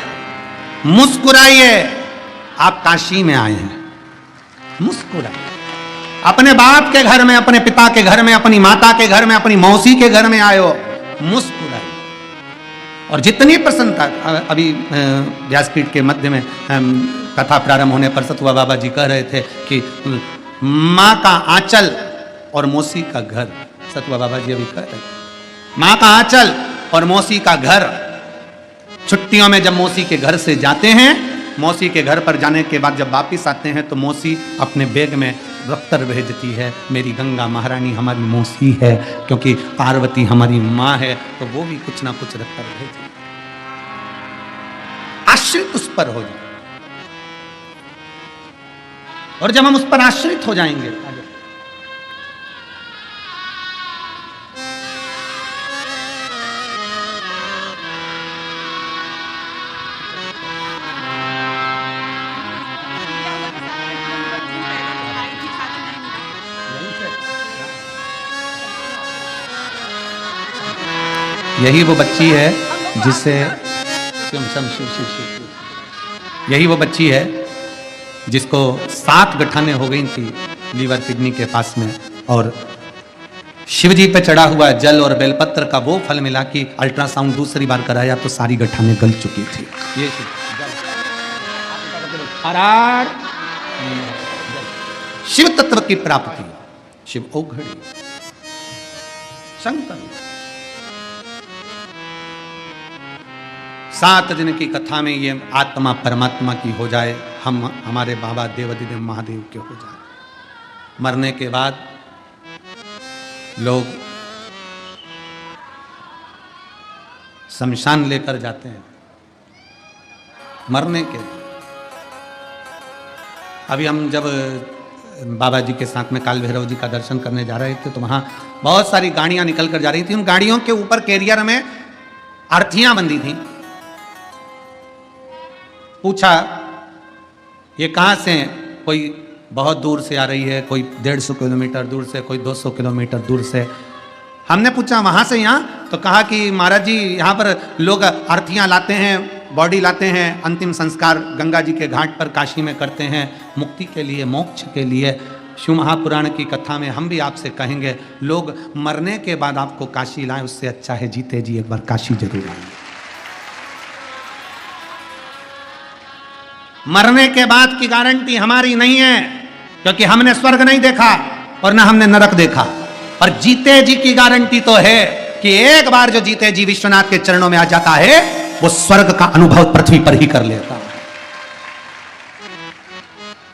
मुस्कुराइए। आप काशी में आए हैं, मुस्कुराइए। अपने बाप के घर में, अपने पिता के घर में, अपनी माता के घर में, अपनी मौसी के घर में आए हो, मुस्कुराइए। और जितनी प्रसन्नता, अभी व्यासपीठ के मध्य में कथा प्रारंभ होने पर सतुआ बाबा जी कह रहे थे कि माँ का आंचल और मौसी का घर, सतुआ बाबा जी अभी कह रहे थे, माँ का आंचल और मौसी का घर। छुट्टियों में जब मौसी के घर से जाते हैं, मौसी के घर पर जाने के बाद जब वापिस आते हैं तो मौसी अपने बैग में दफ्तर भेजती है, मेरी गंगा महारानी हमारी मौसी है, क्योंकि पार्वती हमारी माँ है, तो वो भी कुछ ना कुछ रखकर भेजती। आश्रित उस पर हो जाए। और जब हम उस पर आश्रित हो जाएंगे, यही वो बच्ची है जिससे यही वो बच्ची है जिसको 7 गठाने हो गई थी लीवर किडनी के पास में, और शिवजी पे चढ़ा हुआ जल और बेलपत्र का वो फल मिला कि अल्ट्रासाउंड दूसरी बार कराया तो सारी गठाने गल चुकी थी। ये शिव तत्व की प्राप्ति, शिव औघड़ी शंकर। 7 दिन की कथा में ये आत्मा परमात्मा की हो जाए, हम हमारे बाबा देवाधिदेव महादेव के हो जाए। मरने के बाद लोग शमशान लेकर जाते हैं मरने के। अभी हम जब बाबा जी के साथ में काल भैरव जी का दर्शन करने जा रहे थे तो वहां बहुत सारी गाड़ियां निकल कर जा रही थी। उन गाड़ियों के ऊपर कैरियर में अर्थियां बंधी थी। पूछा ये कहां से हैं? कोई बहुत दूर से आ रही है, कोई 150 किलोमीटर दूर से, कोई 200 किलोमीटर दूर से। हमने पूछा वहां से यहाँ? तो कहा कि महाराज जी यहाँ पर लोग अर्थियां लाते हैं, बॉडी लाते हैं, अंतिम संस्कार गंगा जी के घाट पर काशी में करते हैं मुक्ति के लिए, मोक्ष के लिए। शिव महापुराण की कथा में हम भी आपसे कहेंगे लोग मरने के बाद आपको काशी लाएं, उससे अच्छा है जीते जी एक बार काशी जरूर आए। मरने के बाद की गारंटी हमारी नहीं है, क्योंकि हमने स्वर्ग नहीं देखा और ना हमने नरक देखा। पर जीते जी की गारंटी तो है कि एक बार जो जीते जी विश्वनाथ के चरणों में आ जाता है वो स्वर्ग का अनुभव पृथ्वी पर ही कर लेता है।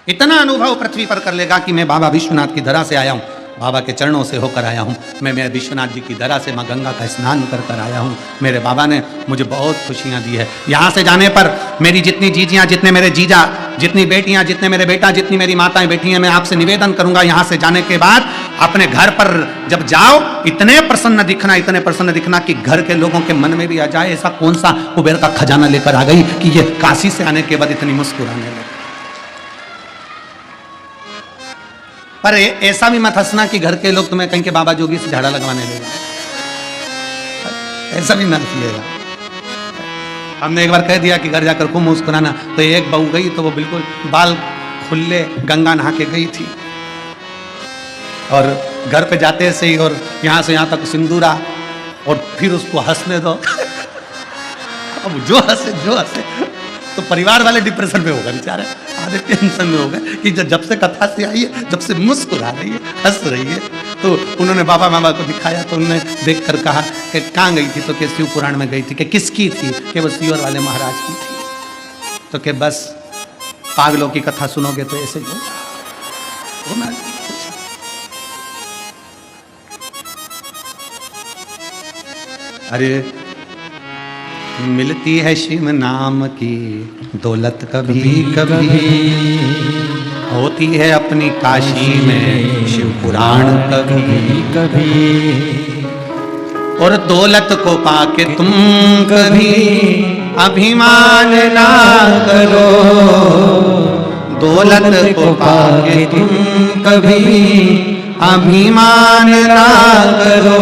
इतना अनुभव पृथ्वी पर कर लेगा कि मैं बाबा विश्वनाथ की धरा से आया हूं, बाबा के चरणों से होकर आया हूं, मैं विश्वनाथ जी की धरा से मां गंगा का स्नान कर कर आया हूं। मेरे बाबा ने मुझे बहुत खुशियां दी है। यहां से जाने पर मेरी जितनी जीजियां, जितने मेरे जीजा, जितनी बेटियां, जितने मेरे बेटा, जितनी मेरी माताएं बैठी हैं, मैं आपसे निवेदन करूंगा यहां से जाने के बाद अपने घर पर जब जाओ इतने प्रसन्न दिखना कि घर के लोगों के मन में भी आ जाए ऐसा कौन सा कुबेर का खजाना लेकर आ गई कि ये काशी से आने के बाद इतनी मुस्कुराने लगे। पर ऐसा भी मत हंसना कि घर के लोग तुम्हें कहें कि बाबा जोगी से झाड़ा लगवाने लगे, ऐसा भी मत किएगा। हमने एक बार कह दिया कि घर जाकर खूब मुस्कुराना, तो एक बहू गई तो वो बिल्कुल बाल खुले गंगा नहा के गई थी, और घर पे जाते से ही और यहां से यहां तक सिंदूरा, और फिर उसको हंसने दो। अब जो हंसे तो परिवार वाले डिप्रेशन में होगा, बेचारे आधे टेंशन में हो गए कि जब से कथा से आई है, जब से मुस्कुरा रही है, हंस रही है। तो उन्होंने बाबा मामा को दिखाया तो उन्होंने देखकर कहा कि कहाँ गई थी? तो कि शिव पुराण में गई थी। कि किसकी थी? कि वो सीवर वाले महाराज की थी। तो कि बस पागलों की कथा सुनोगे तो ऐसे ही होगा। अरे मिलती है शिव नाम की दौलत कभी कभी, होती है अपनी काशी में शिव पुराण कभी कभी। और दौलत को पाके तुम कभी अभिमान ना करो, दौलत को पाके तुम कभी अभिमान ना करो।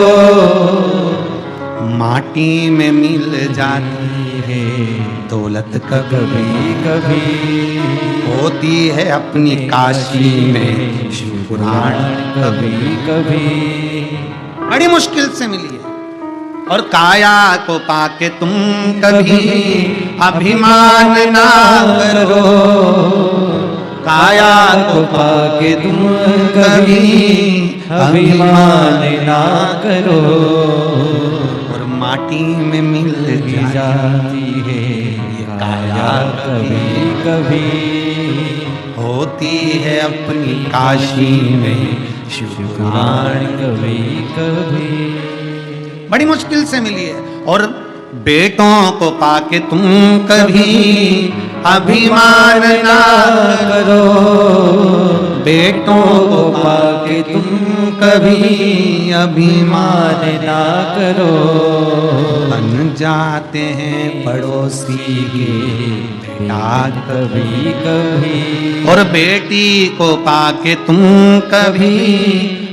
माटी में मिल जाती है दौलत कभी कभी, होती है अपनी काशी में शिव पुराण कभी कभी। बड़ी मुश्किल से मिली है। और काया को पाके तुम कभी अभिमान ना करो, काया को पाके तुम कभी अभिमान ना करो। माटी में मिल जाती है काया कभी कभी, होती है अपनी काशी में शिव पुराण कभी कभी। बड़ी मुश्किल से मिली है। और बेटों को पाके तुम कभी अभिमान ना करो, बेटों को पाके तुम कभी अभिमान ना करो। बन जाते हैं पड़ोसी के बेटा कभी कभी, और बेटी को पाके तुम कभी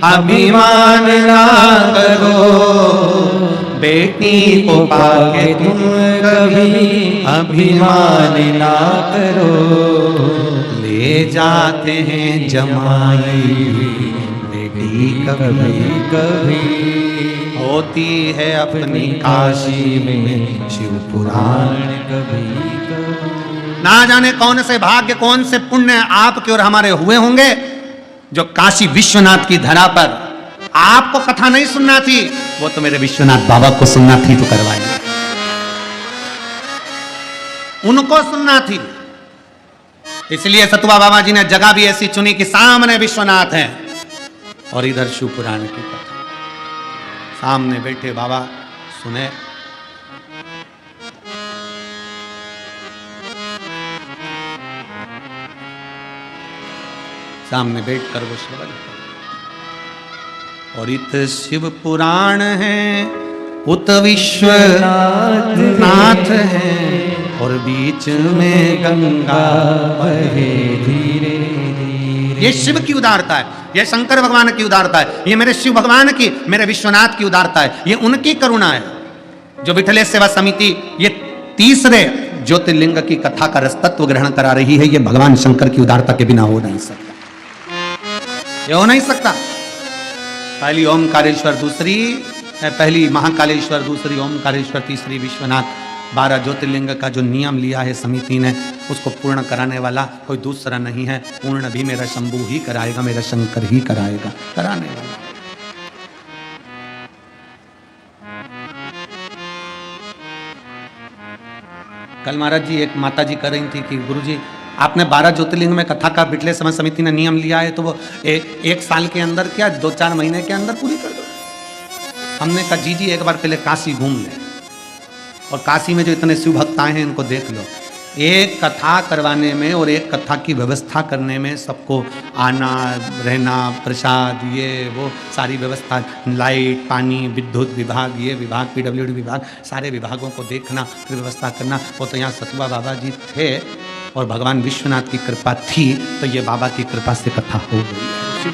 अभिमान ना करो, बेटी को पाके तुम कभी अभिमान ना करो, ले जाते हैं जमाई बेटी कभी कभी होती है अपनी काशी में शिव पुराण कभी कभी। ना जाने कौन से भाग्य कौन से पुण्य आपके और हमारे हुए होंगे जो काशी विश्वनाथ की धरा पर आपको कथा नहीं सुनना थी, वो तो मेरे विश्वनाथ बाबा को सुनना थी तो करवाएंगे, उनको सुनना थी। इसलिए सतुआ बाबा जी ने जगह भी ऐसी चुनी कि सामने विश्वनाथ हैं और इधर शिव पुराण की कथा। सामने बैठे बाबा सुने, सामने बैठकर वो श्रवण, और इत शिव पुराण है उत विश्वनाथ है और बीच में गंगा बहे धीरे धीरे। ये शिव की उदारता है, ये शंकर भगवान की उदारता है, ये मेरे शिव भगवान की, मेरे विश्वनाथ की उदारता है, ये उनकी करुणा है। जो विठलेश सेवा समिति ये तीसरे ज्योतिर्लिंग की कथा का रसतत्व ग्रहण करा रही है, ये भगवान शंकर की उदारता के बिना हो नहीं सकता, ये हो नहीं सकता। पहली ओमकारेश्वर, दूसरी पहली महाकालेश्वर, दूसरी ओमकारेश्वर, तीसरी विश्वनाथ। 12 ज्योतिर्लिंग का जो नियम लिया है समिति ने, उसको पूर्ण कराने वाला कोई दूसरा नहीं है। पूर्ण भी मेरा शंभू ही कराएगा, मेरा शंकर ही कराएगा, कराने वाला। कल महाराज जी एक माता जी कह रही थी कि गुरुजी आपने 12 ज्योतिर्लिंग में कथा का बिटले समय समिति ने नियम लिया है, तो वो एक साल के अंदर क्या 2-4 महीने के अंदर पूरी कर दो। हमने कहा जी एक बार पहले काशी घूम ले, और काशी में जो इतने शिव भक्त आए हैं इनको देख लो। एक कथा करवाने में और एक कथा की व्यवस्था करने में सबको आना रहना, प्रसाद, ये वो सारी व्यवस्था, लाइट, पानी, विद्युत विभाग, ये विभाग, PWD विभाग, सारे विभागों को देखना, फिर व्यवस्था करना। वो तो यहाँ सतुआ बाबा जी थे और भगवान विश्वनाथ की कृपा थी, तो ये बाबा की कृपा से कथा हो गई।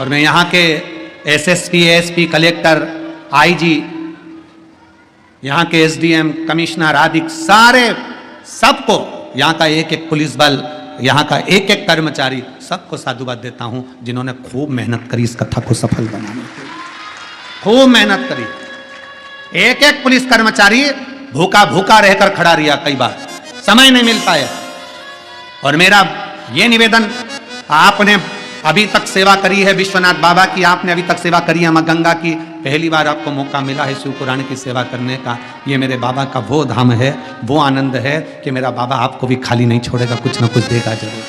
और मैं यहाँ के SSP, ASP, कलेक्टर, IG, यहाँ के SDM, कमिश्नर आदि सारे सबको, यहाँ का एक एक पुलिस बल, यहाँ का एक एक कर्मचारी, सबको साधुवाद देता हूँ जिन्होंने खूब मेहनत करी इस कथा को सफल बनाने के, खूब मेहनत करी। एक एक पुलिस कर्मचारी भूखा भूखा रहकर खड़ा रहा, कई बार समय नहीं मिल पाया। और मेरा ये निवेदन, आपने अभी तक सेवा करी है विश्वनाथ बाबा की, आपने अभी तक सेवा करी है माँ गंगा की, पहली बार आपको मौका मिला है शिव पुराण की सेवा करने का। ये मेरे बाबा का वो धाम है, वो आनंद है कि मेरा बाबा आपको भी खाली नहीं छोड़ेगा, कुछ ना कुछ देगा जरूर।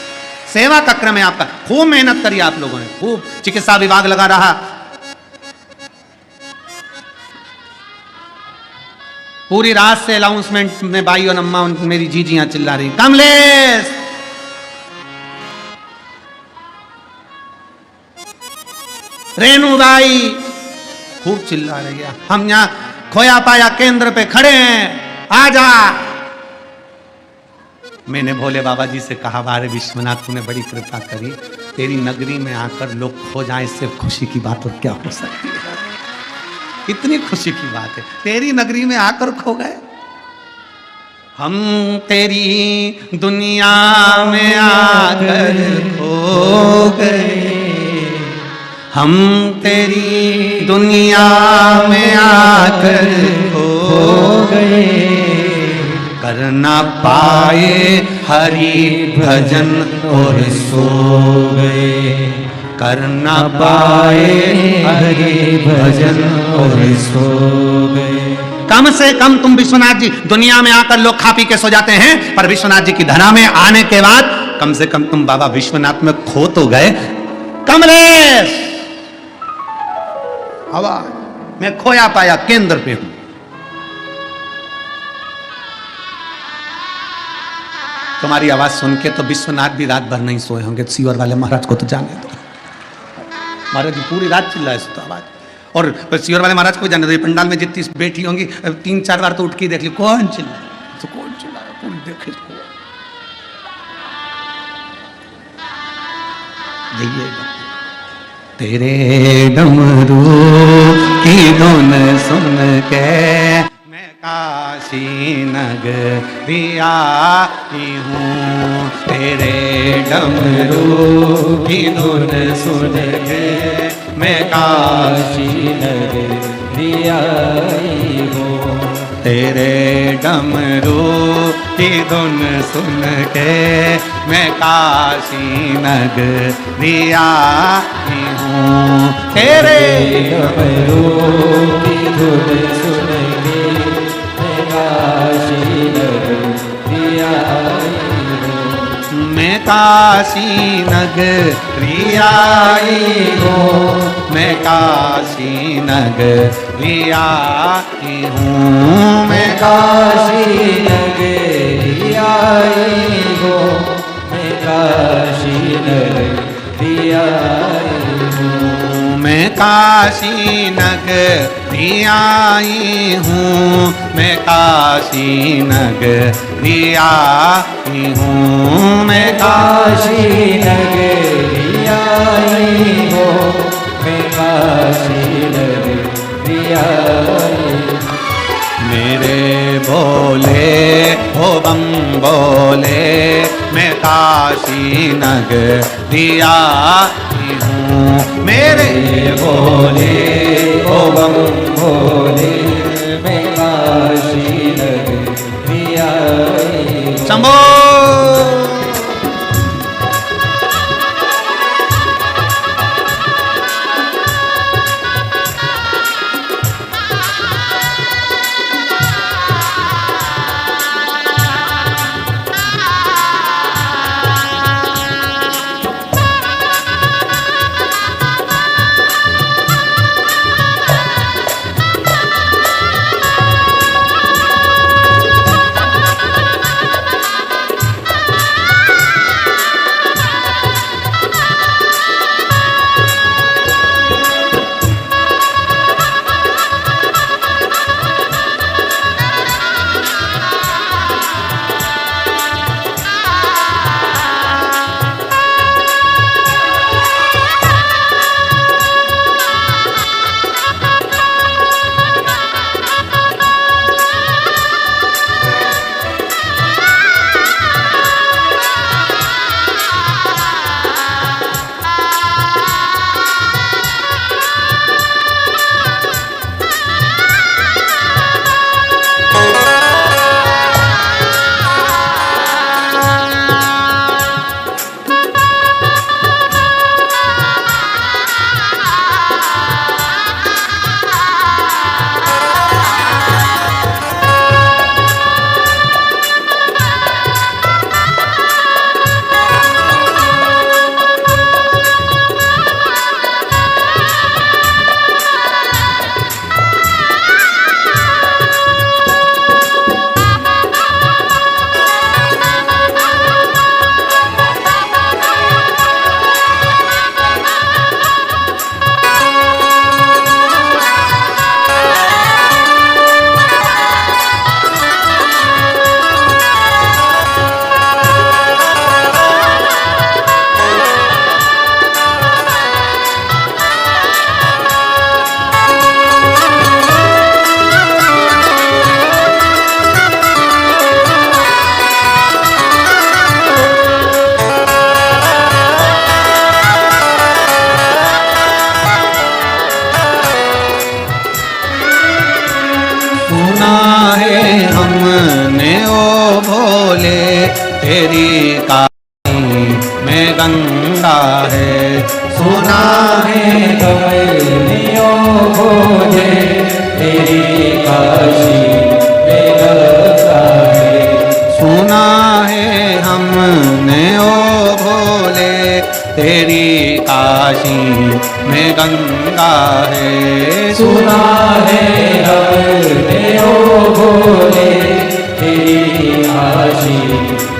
सेवा का क्रम है आपका, खूब मेहनत करी आप लोगों ने, खूब। चिकित्सा विभाग लगा रहा, पूरी रात से अनाउंसमेंट में बाई और अम्मा मेरी जीजियां चिल्ला रही, कमलेश रेणुबाई खूब चिल्ला रही है, हम यहाँ खोया पाया केंद्र पे खड़े हैं, आजा। मैंने भोले बाबा जी से कहा, बारे विश्वनाथ तूने बड़ी कृपा करी, तेरी नगरी में आकर लोग खो जाएं, इससे खुशी की बात और क्या हो सकती है। कितनी खुशी की बात है, तेरी नगरी में आकर खो गए। हम तेरी दुनिया में आकर खो गए, हम तेरी दुनिया में आकर खो गए, कर ना पाए हरि भजन और सो गए, कर ना पाए हरि भजन और सो गए। कम से कम तुम विश्वनाथ जी, दुनिया में आकर लोग खा पी के सो जाते हैं, पर विश्वनाथ जी की धरा में आने के बाद कम से कम तुम बाबा विश्वनाथ में खो तो गए। कमलेश आवाज, मैं खोया पाया केंद्र पे हूं। तुम्हारी आवाज सुन के तो विश्वनाथ भी रात भर नहीं सोए होंगे, सीवर वाले महाराज को तो जाने दो। महाराज जी पूरी रात चिल्लाए तो आवाज, और सीवर वाले महाराज को जाने दो। पंडाल में जितनी बैठी होंगी 3-4 बार तो उठ के देख ली, कौन चिल्लाया, तो कौन चिल्लाया, पूरी देखे। तेरे डमरू की धुन सुन के मैं काशी नगरी आई हूँ। तेरे डमरू की धुन सुन के मैं काशी नगरी आई हूँ। तेरे डमरू की धुन सुन के मैं काशी नगरी आई हूँ। तेरे डमरू की धुन सुन के मैं काशी नगरी आई हूँ। मैं काशी नगरी आई हूँ। मैं काशी नगरी आई हूँ। मैं काशी नगरी आई हो, मैं काशी नगरी आई हूँ। मैं काशी नगरी आई हूँ। मैं काशी नगरी आई हूँ। मैं काशी नगरी आई हो, मैं काशी नगरी आई हूँ। मेरे भोले हो बम बोले मैं काशी नगरी आई हूँ। मेरे भोले हो बम भोले मैं काशी नगरी आई हूँ। शंभो। तेरी काशी में गंगा है, सुना है कमलियों भोले तेरी काशी में गंगा है। सुना है हमने ओ भोले तेरी काशी में गंगा है, सुना है हमने ओ भोले तेरी काशी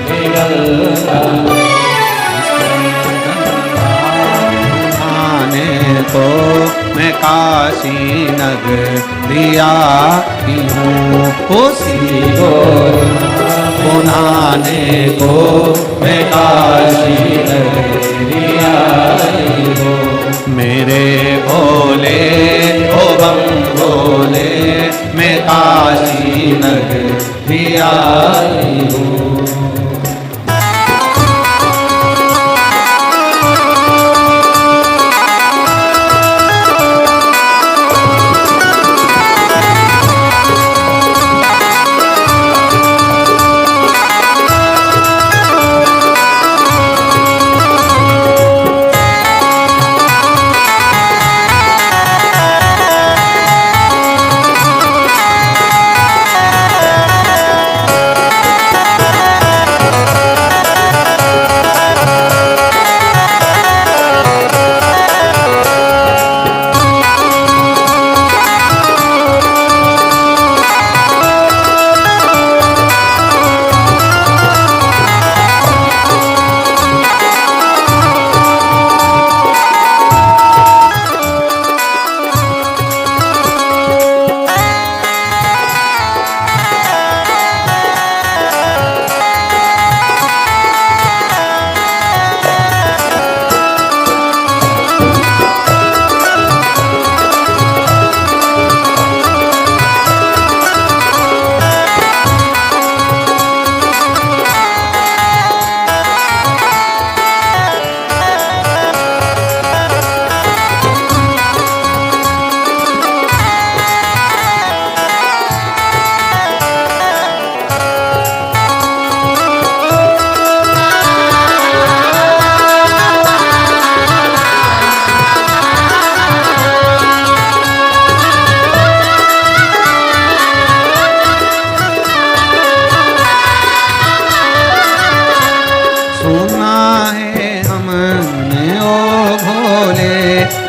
में गंगा है। आने को मैं काशी नगरी आई हूँ, उसी को पुनाने को मैं काशी नगरी आई हूँ। मेरे भोले ओ बम भोले, मैं काशी नगरी आई हूँ।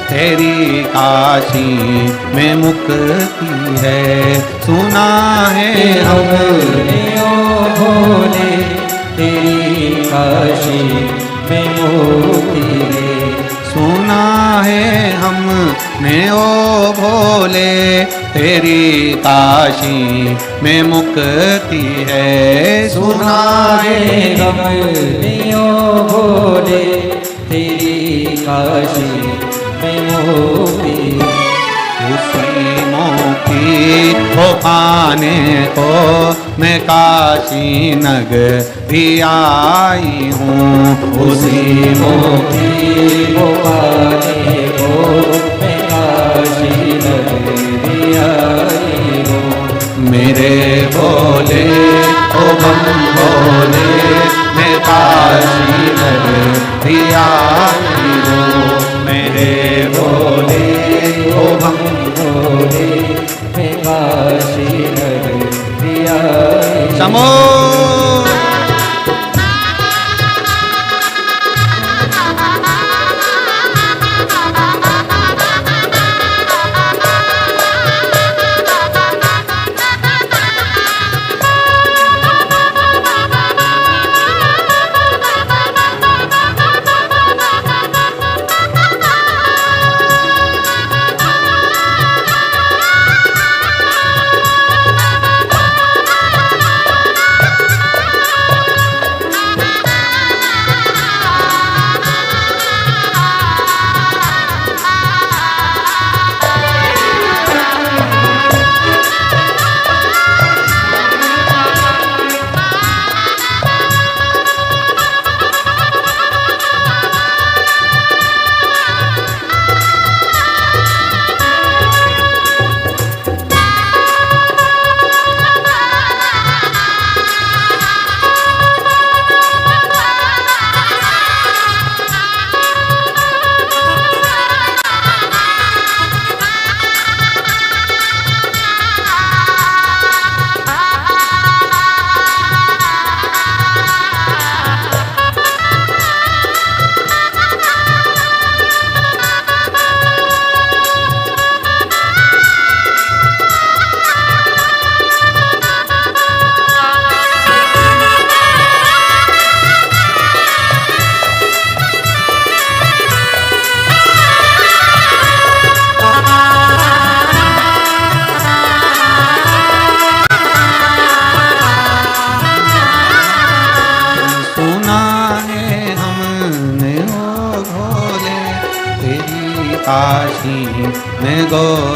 तेरी काशी में मुक्ति है, सुना है हमने ओ भोले, तेरी काशी में मुक्ति है। सुना है हमने ओ भोले, तेरी काशी में मुक्ति है। सुना है हमने ओ भोले, तेरी काशी में मुक्ति। उसी मोती को पाने को मैं काशी नगरी आई हूँ। उसी मोती को पाने को मैं काशी नगरी आई हूँ। मेरे भोले ओ बम भोले, मैं काशी नगरी आई हूँ। मेरे भोले ओ बम भोले, मैं काशी नगरी आई हूँ। समो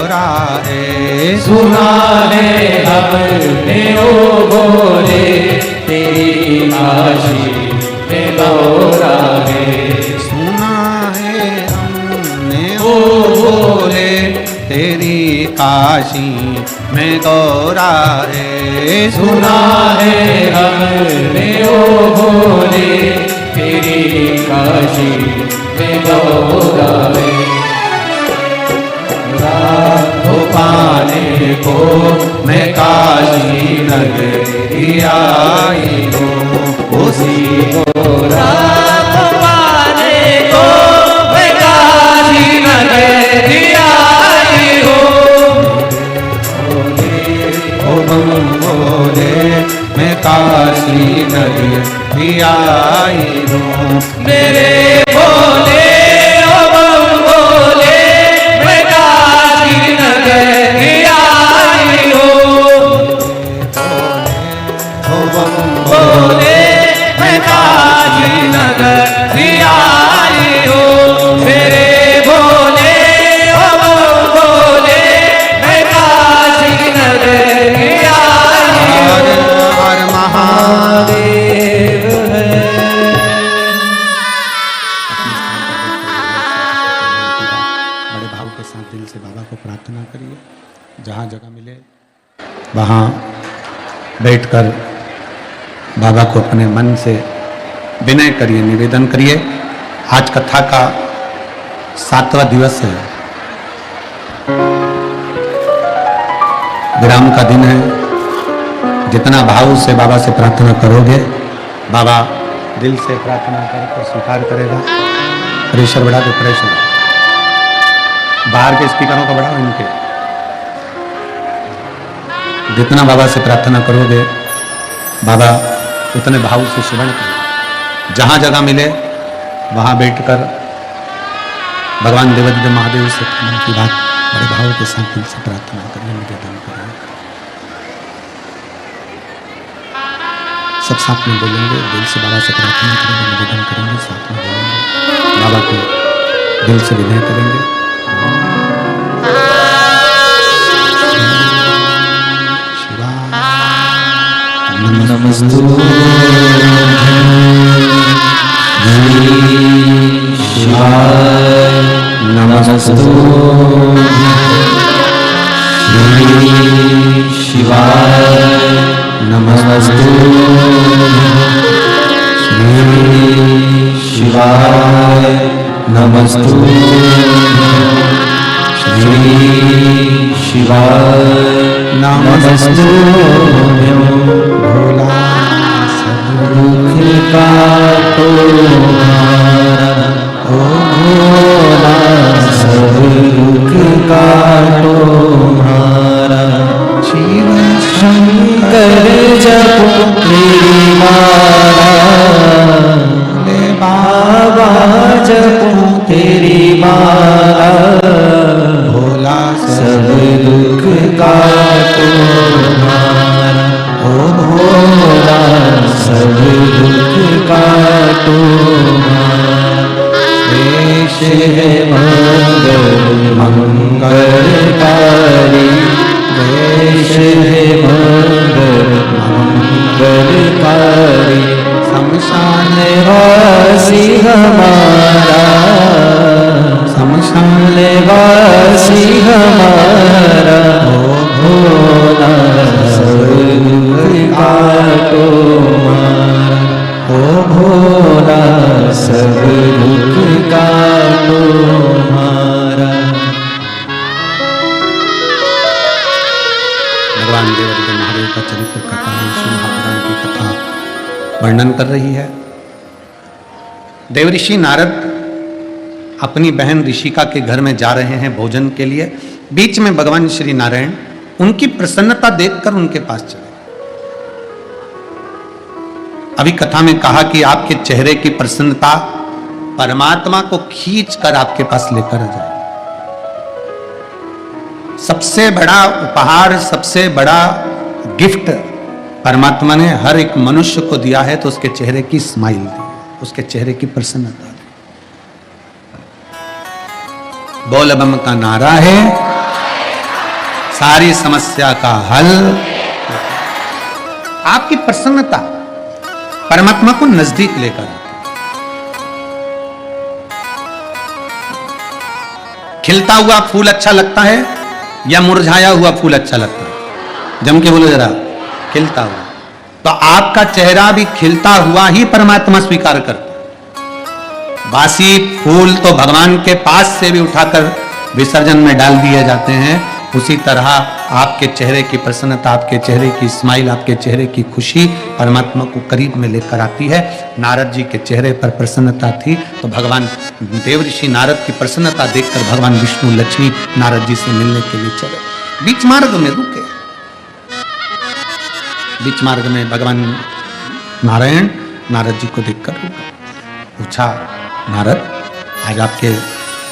गौरा है। सुना है हमने ओ भोले तेरी काशी में गौरा है। सुना है हमने ओ भोले तेरी काशी में गौरा है। सुना है हमने ओ भोले तेरी काशी में गौरा है। राधो पाने को मैं काशी नगरी आई हूँ, उसी को राधो पाने को मैं काशी नगरी आई हूँ। ओ बम भोले मैं काशी नगरी आई हूँ। मेरे भोले ओ बम भोले मैं काशी नगरी आई हूँ। ओ बम भोले मैं काशी नगरी आई हूँ। मेरे भोले ओ बम भोले मैं काशी नगरी आई हर हूँ। हर महादेव। देव है बड़े भाव के साथ दिल से बाबा को प्रार्थना करिए। जहाँ जगह मिले वहाँ बैठकर बाबा को अपने मन से विनय करिए, निवेदन करिए। आज कथा का 7वां दिवस है, विराम का दिन है। जितना भाव से बाबा से प्रार्थना करोगे, बाबा दिल से प्रार्थना करके स्वीकार करेगा। प्रेशर बढ़ा दो, प्रेशर बाहर के स्पीकरों का बढ़ाओ, इनके। जितना बाबा से प्रार्थना करोगे, बाबा उतने भाव से श्रवण करेगा। जहाँ जगह मिले वहाँ बैठकर भगवान देवादिदेव महादेव से मन की बात बड़े भाव के साथ दिल से प्रार्थना करिए, निवेदन करिए। सब साथ में बोलेंगे, दिल से बाबा से प्रार्थना करेंगे, निवेदन करेंगे, साथ में बोलेंगे, बाबा को दिल से विनय करेंगे। शिवाय नमस्तु शिवाय नमस्तु शिवाय नमस्तु शिवाय नमस्तु भोला दुख काटो ओ भोला सब दुख काटो मारा। शिव शंकर जपो तेरी माला, बाबा जपो तेरी माला। भोला सब दुख काटो मारा ओ भोला सब दुख काटो मारा। देश है मंगल मंगलकारी, देश है मंगल मंगलकारी। शमशान वासी हमारा, शमशान वासी हमारा। ओ भोला सब दुख काटो मारा, ओ भोला सब दुख काटो मारा। भगवान देवादिदेव महादेव का चरित्र कथा है, श्री महापुराण की कथा वर्णन कर रही है। देवऋषि नारद अपनी बहन ऋषिका के घर में जा रहे हैं भोजन के लिए। बीच में भगवान श्री नारायण उनकी प्रसन्नता देखकर उनके पास चले। अभी कथा में कहा कि आपके चेहरे की प्रसन्नता परमात्मा को खींच कर आपके पास लेकर आ जाए। सबसे बड़ा उपहार, सबसे बड़ा गिफ्ट परमात्मा ने हर एक मनुष्य को दिया है, तो उसके चेहरे की स्माइल दी, उसके चेहरे की प्रसन्नता दी। बोल बम का नारा है, सारी समस्या का हल। आपकी प्रसन्नता परमात्मा को नजदीक लेकर आती है। खिलता हुआ फूल अच्छा लगता है या मुरझाया हुआ फूल अच्छा लगता है? जम के बोलो जरा। खिलता हुआ। तो आपका चेहरा भी खिलता हुआ ही परमात्मा स्वीकार करता है। बासी फूल तो भगवान के पास से भी उठाकर विसर्जन में डाल दिए जाते हैं। उसी तरह आपके चेहरे की प्रसन्नता, आपके चेहरे की स्माइल, आपके चेहरे की खुशी परमात्मा को करीब में लेकर आती है। नारद जी के चेहरे पर प्रसन्नता थी तो भगवान देवऋषि नारद की प्रसन्नता देखकर भगवान विष्णु लक्ष्मी नारद जी से मिलने के लिए चले। बीच मार्ग में रुके। बीच मार्ग में भगवान नारायण नारद जी को देखकर रुके। पूछा, नारद आज आपके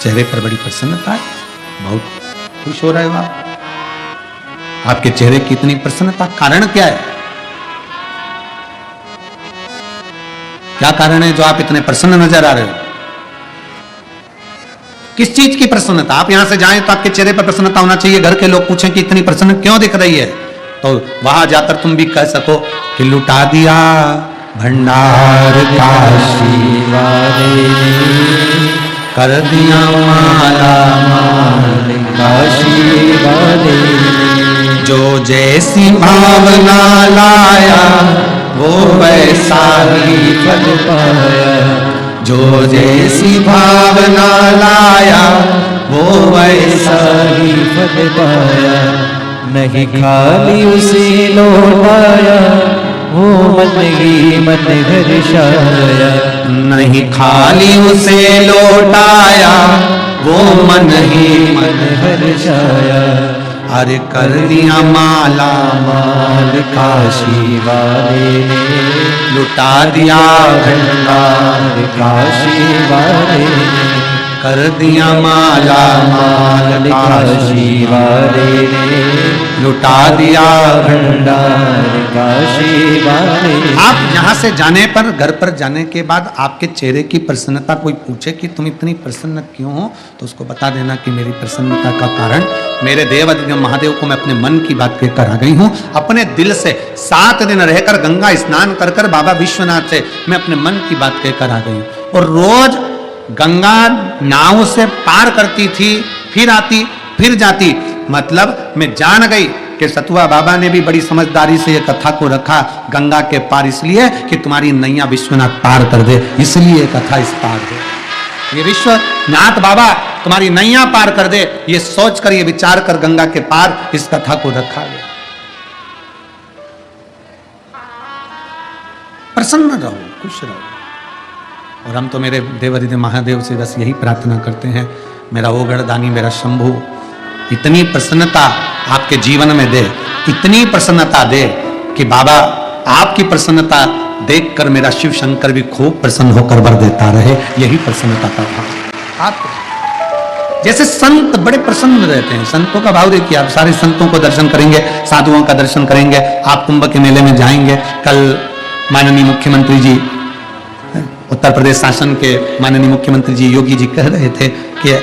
चेहरे पर बड़ी प्रसन्नता है, बहुत खुश हो रहे हो आप, आपके चेहरे की इतनी प्रसन्नता, कारण क्या है? क्या कारण है जो आप इतने प्रसन्न नजर आ रहे हो? किस चीज की प्रसन्नता? आप यहां से जाएं तो आपके चेहरे पर प्रसन्नता होना चाहिए। घर के लोग पूछें कि इतनी प्रसन्न क्यों दिख रही है, तो वहां जाकर तुम भी कह सको कि लुटा दिया भंडार काशी वाले, कर दिया माला माल काशी वाले, जो जैसी भावना लाया वो वैसा ही फल पाया, जो जैसी भावना लाया वो वैसा ही फल पाया। नहीं खाली उसे लौटाया, वो मन ही मन हर्षाया। नहीं खाली उसे लौटाया वो मन ही मन हर्षाया। अरे कर दिया माला माल काशी वाले ने, लुटा दिया भंडार काशी वाले ने, कर दिया माला माल काशी वाले ने, लुटा दिया भंडार काशी वाले। आप यहाँ से जाने पर, घर पर जाने के बाद आपके चेहरे की प्रसन्नता कोई पूछे कि तुम इतनी प्रसन्न क्यों हो, तो उसको बता देना कि मेरी प्रसन्नता का कारण मेरे देवाधिदेव महादेव को मैं अपने मन की बात कहकर आ गई हूँ। अपने दिल से 7 दिन रहकर गंगा स्नान कर कर बाबा विश्वनाथ से मैं अपने मन की बात कहकर आ गई हूँ। और रोज गंगा नाव से पार करती थी, फिर आती फिर जाती। मतलब मैं जान गई कि सतुआ बाबा ने भी बड़ी समझदारी से ये कथा को रखा गंगा के पार, इसलिए कि तुम्हारी नैया विश्वनाथ पार कर दे, इसलिए कथा इस पार है। ये विश्वनाथ बाबा तुम्हारी नैया पार कर दे, ये सोच कर, ये विचार कर गंगा के पार इस कथा को रखा गया। प्रसन्न रहो, खुश रहो। और हम तो मेरे देवाधिदेव महादेव से बस यही प्रार्थना करते हैं, मेरा ओगढ़दानी, मेरा शंभू इतनी प्रसन्नता आपके जीवन में दे, इतनी प्रसन्नता दे कि बाबा आपकी प्रसन्नता देखकर मेरा शिव शंकर भी खूब प्रसन्न होकर वर देता रहे। यही प्रसन्नता का भाव। आप जैसे संत बड़े प्रसन्न रहते हैं, संतों का भाव देखिए। आप सारे संतों को दर्शन करेंगे, साधुओं का दर्शन करेंगे, आप कुंभ के मेले में जाएंगे। कल माननीय मुख्यमंत्री जी, उत्तर प्रदेश शासन के माननीय मुख्यमंत्री जी योगी जी कह रहे थे कि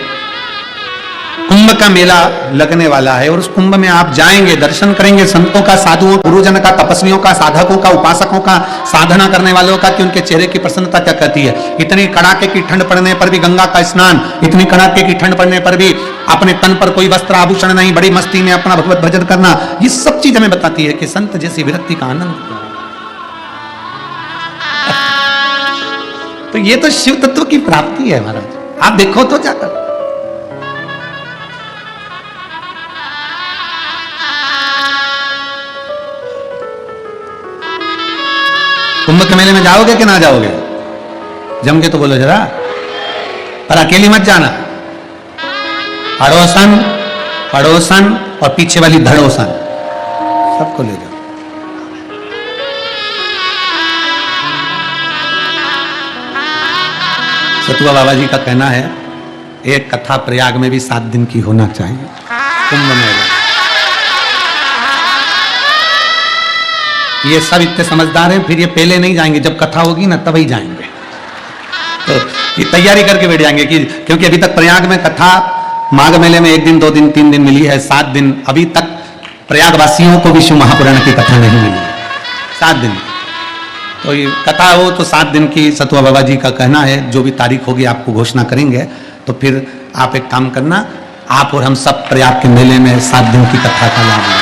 कुंभ का मेला लगने वाला है और उस कुंभ में आप जाएंगे, दर्शन करेंगे संतों का, साधुओं, गुरुजन का, तपस्वियों का, साधकों का, उपासकों का, साधना करने वालों का, कि उनके चेहरे की प्रसन्नता क्या कहती है। इतनी कड़ाके की ठंड पड़ने पर भी गंगा का स्नान, इतनी कड़ाके की ठंड पड़ने पर भी अपने तन पर कोई वस्त्र आभूषण नहीं, बड़ी मस्ती में अपना भगवत भजन करना, ये सब चीज हमें बताती है कि संत जैसी विरक्ति का आनंद। तो ये तो शिव तत्व की प्राप्ति है महाराज, आप देखो तो जाकर। कुंभ के मेले में जाओगे कि ना जाओगे? जम के तो बोलो जरा, पर अकेली मत जाना। अड़ोसन, पड़ोसन और पीछे वाली धड़ोसन सबको ले जाओ। सतुआ बाबा जी का कहना है, एक कथा प्रयाग में भी 7 दिन की होना चाहिए। कुंभ मेला, ये सब इतने समझदार हैं, फिर ये पहले नहीं जाएंगे, जब कथा होगी ना तभी जाएंगे। तो ये तैयारी करके बैठ जाएंगे क्योंकि अभी तक प्रयाग में कथा माघ मेले में 1 दिन, 2 दिन, 3 दिन मिली है, 7 दिन अभी तक प्रयागवासियों को भी शिव महापुराण की कथा नहीं मिली 7 दिन। तो ये कथा हो तो 7 दिन की सतुआ बाबा जी का कहना है, जो भी तारीख होगी आपको घोषणा करेंगे। तो फिर आप एक काम करना, आप और हम सब प्रयाग के मेले में 7 दिन की कथा का लाभ लें।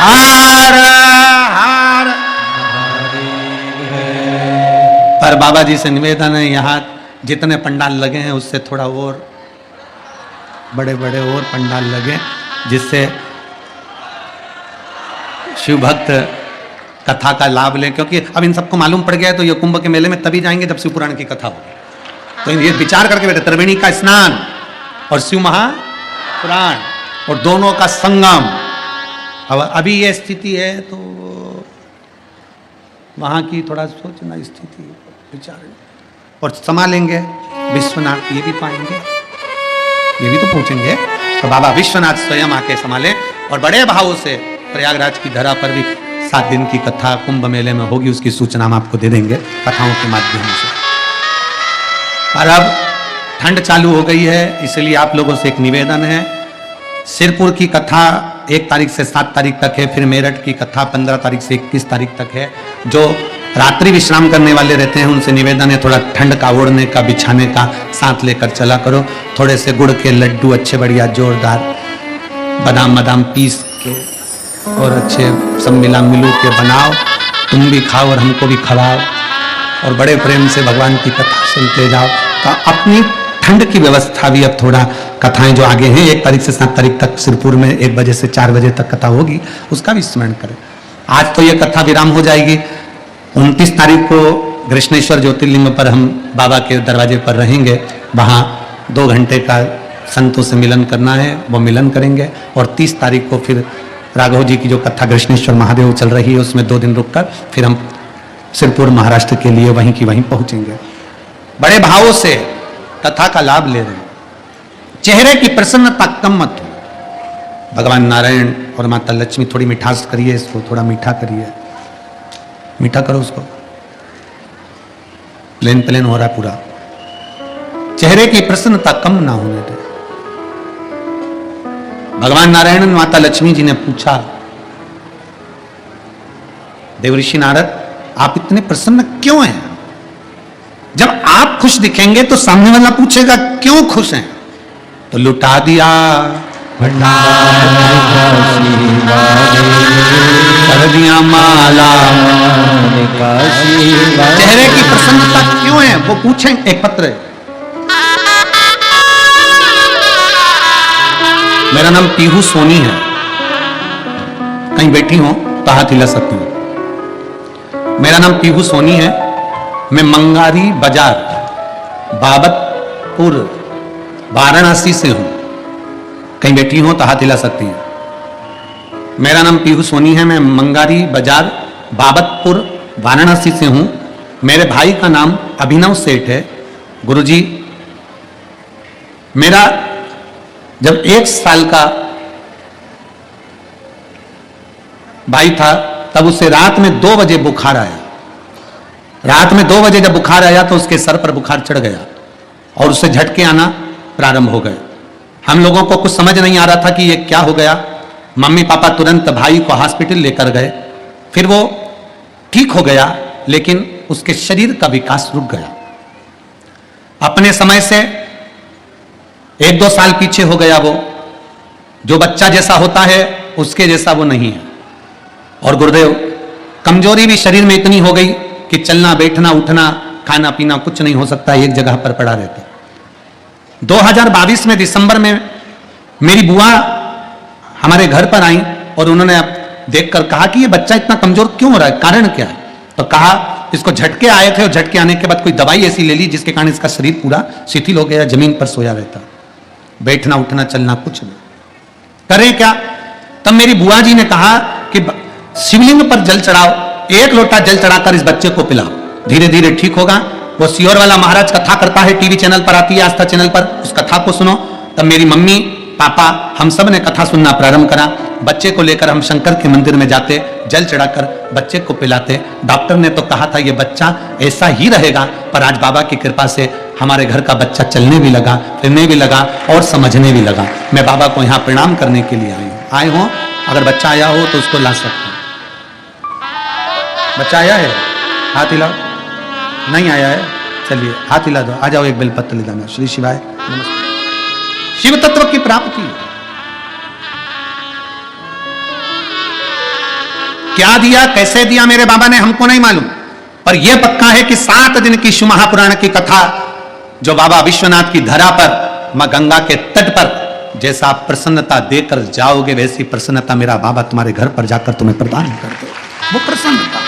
हर हर पर बाबा जी से निवेदन है, यहाँ जितने पंडाल लगे हैं उससे थोड़ा और बड़े बड़े और पंडाल लगे, जिससे शिव भक्त कथा का लाभ लें। क्योंकि अब इन सबको मालूम पड़ गया है तो ये कुंभ के मेले में तभी जाएंगे जब शिव पुराण की कथा हो। तो ये विचार करके बैठे, त्रिवेणी का स्नान और शिव महापुराण और दोनों का संगम। अब अभी ये स्थिति है तो वहां की थोड़ा सोचना, स्थिति विचार और संभालेंगे। विश्वनाथ ये भी पाएंगे, ये भी तो पूछेंगे। तो बाबा विश्वनाथ स्वयं आके संभाले और बड़े भाव से प्रयागराज की धरा पर भी 7 दिन की कथा कुंभ मेले में होगी, उसकी सूचना हम आपको दे देंगे कथाओं के माध्यम से। और अब ठंड चालू हो गई है, इसलिए आप लोगों से एक निवेदन है। सिरपुर की कथा 1 तारीख से 7 तारीख तक है, फिर मेरठ की कथा 15 तारीख से 21 तारीख तक है। जो रात्रि विश्राम करने वाले रहते हैं उनसे निवेदन है, थोड़ा ठंड का ओढ़ने का बिछाने का साथ लेकर चला करो। थोड़े से गुड़ के लड्डू अच्छे बढ़िया जोरदार, बादाम बादाम पीस के और अच्छे सब मिलू के बनाओ, तुम भी खाओ और हमको भी खिलाओ और बड़े प्रेम से भगवान की कथा सुनते जाओ। तो अपनी ठंड की व्यवस्था भी अब थोड़ा, कथाएं जो आगे हैं 1 तारीख से 7 तारीख तक सिरपुर में 1 बजे से 4 बजे तक कथा होगी, उसका भी स्मरण करें। आज तो ये कथा विराम हो जाएगी। 29 तारीख को कृष्णेश्वर ज्योतिर्लिंग पर हम बाबा के दरवाजे पर रहेंगे, वहाँ 2 घंटे का संतों से मिलन करना है, वो मिलन करेंगे। और 30 तारीख को फिर राघव जी की जो कथा कृष्णेश्वर महादेव चल रही है उसमें 2 दिन रुककर फिर हम सिरपुर महाराष्ट्र के लिए वहीं की वहीं पहुंचेंगे। बड़े भावों से कथा का लाभ ले रहे हैं। चेहरे की प्रसन्नता कम मत हो। भगवान नारायण और माता लक्ष्मी थोड़ी मिठास करिए, इसको थोड़ा मीठा करिए, मीठा करो उसको। प्लेन प्लेन हो रहा है पूरा। चेहरे की प्रसन्नता कम ना होने दे। भगवान नारायण माता लक्ष्मी जी ने पूछा, देवऋषि नारद आप इतने प्रसन्न क्यों हैं? जब आप खुश दिखेंगे तो सामने वाला पूछेगा क्यों खुश हैं? तो लुटा दिया कर दिया माला। चेहरे की प्रसन्नता क्यों है वो पूछें। एक पत्र है, मेरा नाम पीहू सोनी है, कहीं बैठी हो तो हाथ हिला सकती हूं। मेरा नाम पीहू सोनी है, मैं मंगारी बाजार बाबतपुर वाराणसी से हूं, कहीं बैठी हो तो हाथ हिला सकती हैं। मेरा नाम पीहू सोनी है, मैं मंगारी बाजार बाबतपुर वाराणसी से हूं। मेरे भाई का नाम अभिनव सेठ है। गुरुजी, मेरा जब 1 साल का भाई था तब उसे रात में 2 बजे बुखार आया। रात में 2 बजे जब बुखार आया तो उसके सर पर बुखार चढ़ गया और उससे झटके आना प्रारंभ हो गए। हम लोगों को कुछ समझ नहीं आ रहा था कि ये क्या हो गया। मम्मी पापा तुरंत भाई को हॉस्पिटल लेकर गए। फिर वो ठीक हो गया, लेकिन उसके शरीर का विकास रुक गया। अपने समय से 1-2 साल पीछे हो गया। वो जो बच्चा जैसा होता है उसके जैसा वो नहीं है। और गुरुदेव, कमजोरी भी शरीर में इतनी हो गई कि चलना बैठना उठना खाना पीना कुछ नहीं हो सकता, एक जगह पर पड़ा रहता। 2022 में दिसंबर में मेरी बुआ हमारे घर पर आई और उन्होंने देखकर कहा कि ये बच्चा इतना कमजोर क्यों हो रहा है, कारण क्या है? तो कहा इसको झटके आए थे और झटके आने के बाद कोई दवाई ऐसी ले ली जिसके कारण इसका शरीर पूरा शिथिल हो गया, जमीन पर सोया रहता, बैठना उठना चलना कुछ नहीं। करें क्या? तब मेरी बुआ जी ने कहा कि शिवलिंग पर जल चढ़ाओ, 1 लोटा जल चढ़ाकर इस बच्चे को पिलाओ, धीरे धीरे ठीक होगा। वो सियोर वाला महाराज कथा करता है, टीवी चैनल पर आती है, आस्था चैनल पर, उस कथा को सुनो। तब मेरी मम्मी पापा हम सब ने कथा सुनना प्रारंभ करा। बच्चे को लेकर हम शंकर के मंदिर में जाते, जल चढ़ाकर बच्चे को पिलाते। डॉक्टर ने तो कहा था ये बच्चा ऐसा ही रहेगा, पर आज बाबा की कृपा से हमारे घर का बच्चा चलने भी लगा, फिरने भी लगा और समझने भी लगा। मैं बाबा को यहाँ प्रणाम करने के लिए आए हूँ। अगर बच्चा आया हो तो उसको ला सकते हैं। बच्चा आया है? हाथ हिलाओ। नहीं आया है? चलिए हाथ हिला दो। आ जाओ, एक बेलपत्र ले जाना। श्री शिवाय नमस्ते। शिव तत्व की प्राप्ति क्या दिया, कैसे दिया मेरे बाबा ने, हमको नहीं मालूम, पर यह पक्का है कि 7 दिन की शिव महापुराण की कथा जो बाबा विश्वनाथ की धरा पर मां गंगा के तट पर जैसा आप प्रसन्नता देकर जाओगे, वैसी प्रसन्नता मेरा बाबा तुम्हारे घर पर जाकर तुम्हें प्रदान कर दे। वो प्रसन्नता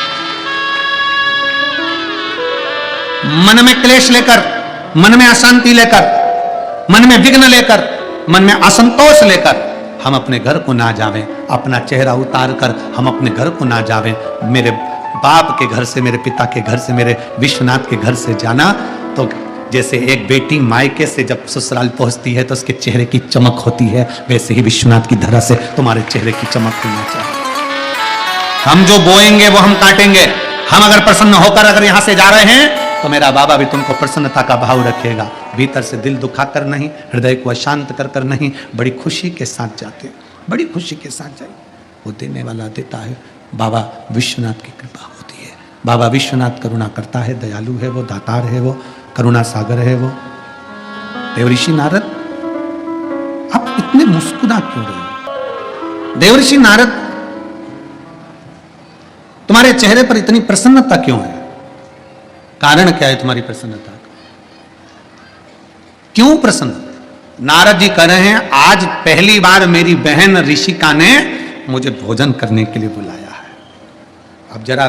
मन में क्लेश लेकर, मन में अशांति लेकर, मन में विघ्न लेकर, मन में असंतोष लेकर हम अपने घर को ना जावें, अपना चेहरा उतार कर हम अपने घर को ना जावें। मेरे बाप के घर से, मेरे पिता के घर से, मेरे विश्वनाथ के घर से जाना तो जैसे एक बेटी मायके से जब ससुराल पहुंचती है तो उसके चेहरे की चमक होती है, वैसे ही विश्वनाथ की धरा से तुम्हारे चेहरे की चमक होना चाहिए। हम जो बोएंगे वो हम काटेंगे। हम अगर प्रसन्न होकर अगर यहां से जा रहे हैं तो मेरा बाबा भी तुमको प्रसन्नता का भाव रखेगा। भीतर से दिल दुखा कर नहीं, हृदय को अशांत कर कर नहीं, बड़ी खुशी के साथ जाते, बड़ी खुशी के साथ जाइए। वो देने वाला देता है। बाबा विश्वनाथ की कृपा होती है। बाबा विश्वनाथ करुणा करता है, दयालु है वो, दातार है वो, करुणा सागर है वो। देवऋषि नारद, आप इतने मुस्कुरा क्यों रहे हो? देवऋषि नारद, तुम्हारे चेहरे पर इतनी प्रसन्नता क्यों है? कारण क्या है तुम्हारी प्रसन्नता का? क्यों प्रसन्न? नारद जी कह रहे हैं, आज पहली बार मेरी बहन ऋषिका ने मुझे भोजन करने के लिए बुलाया है। अब जरा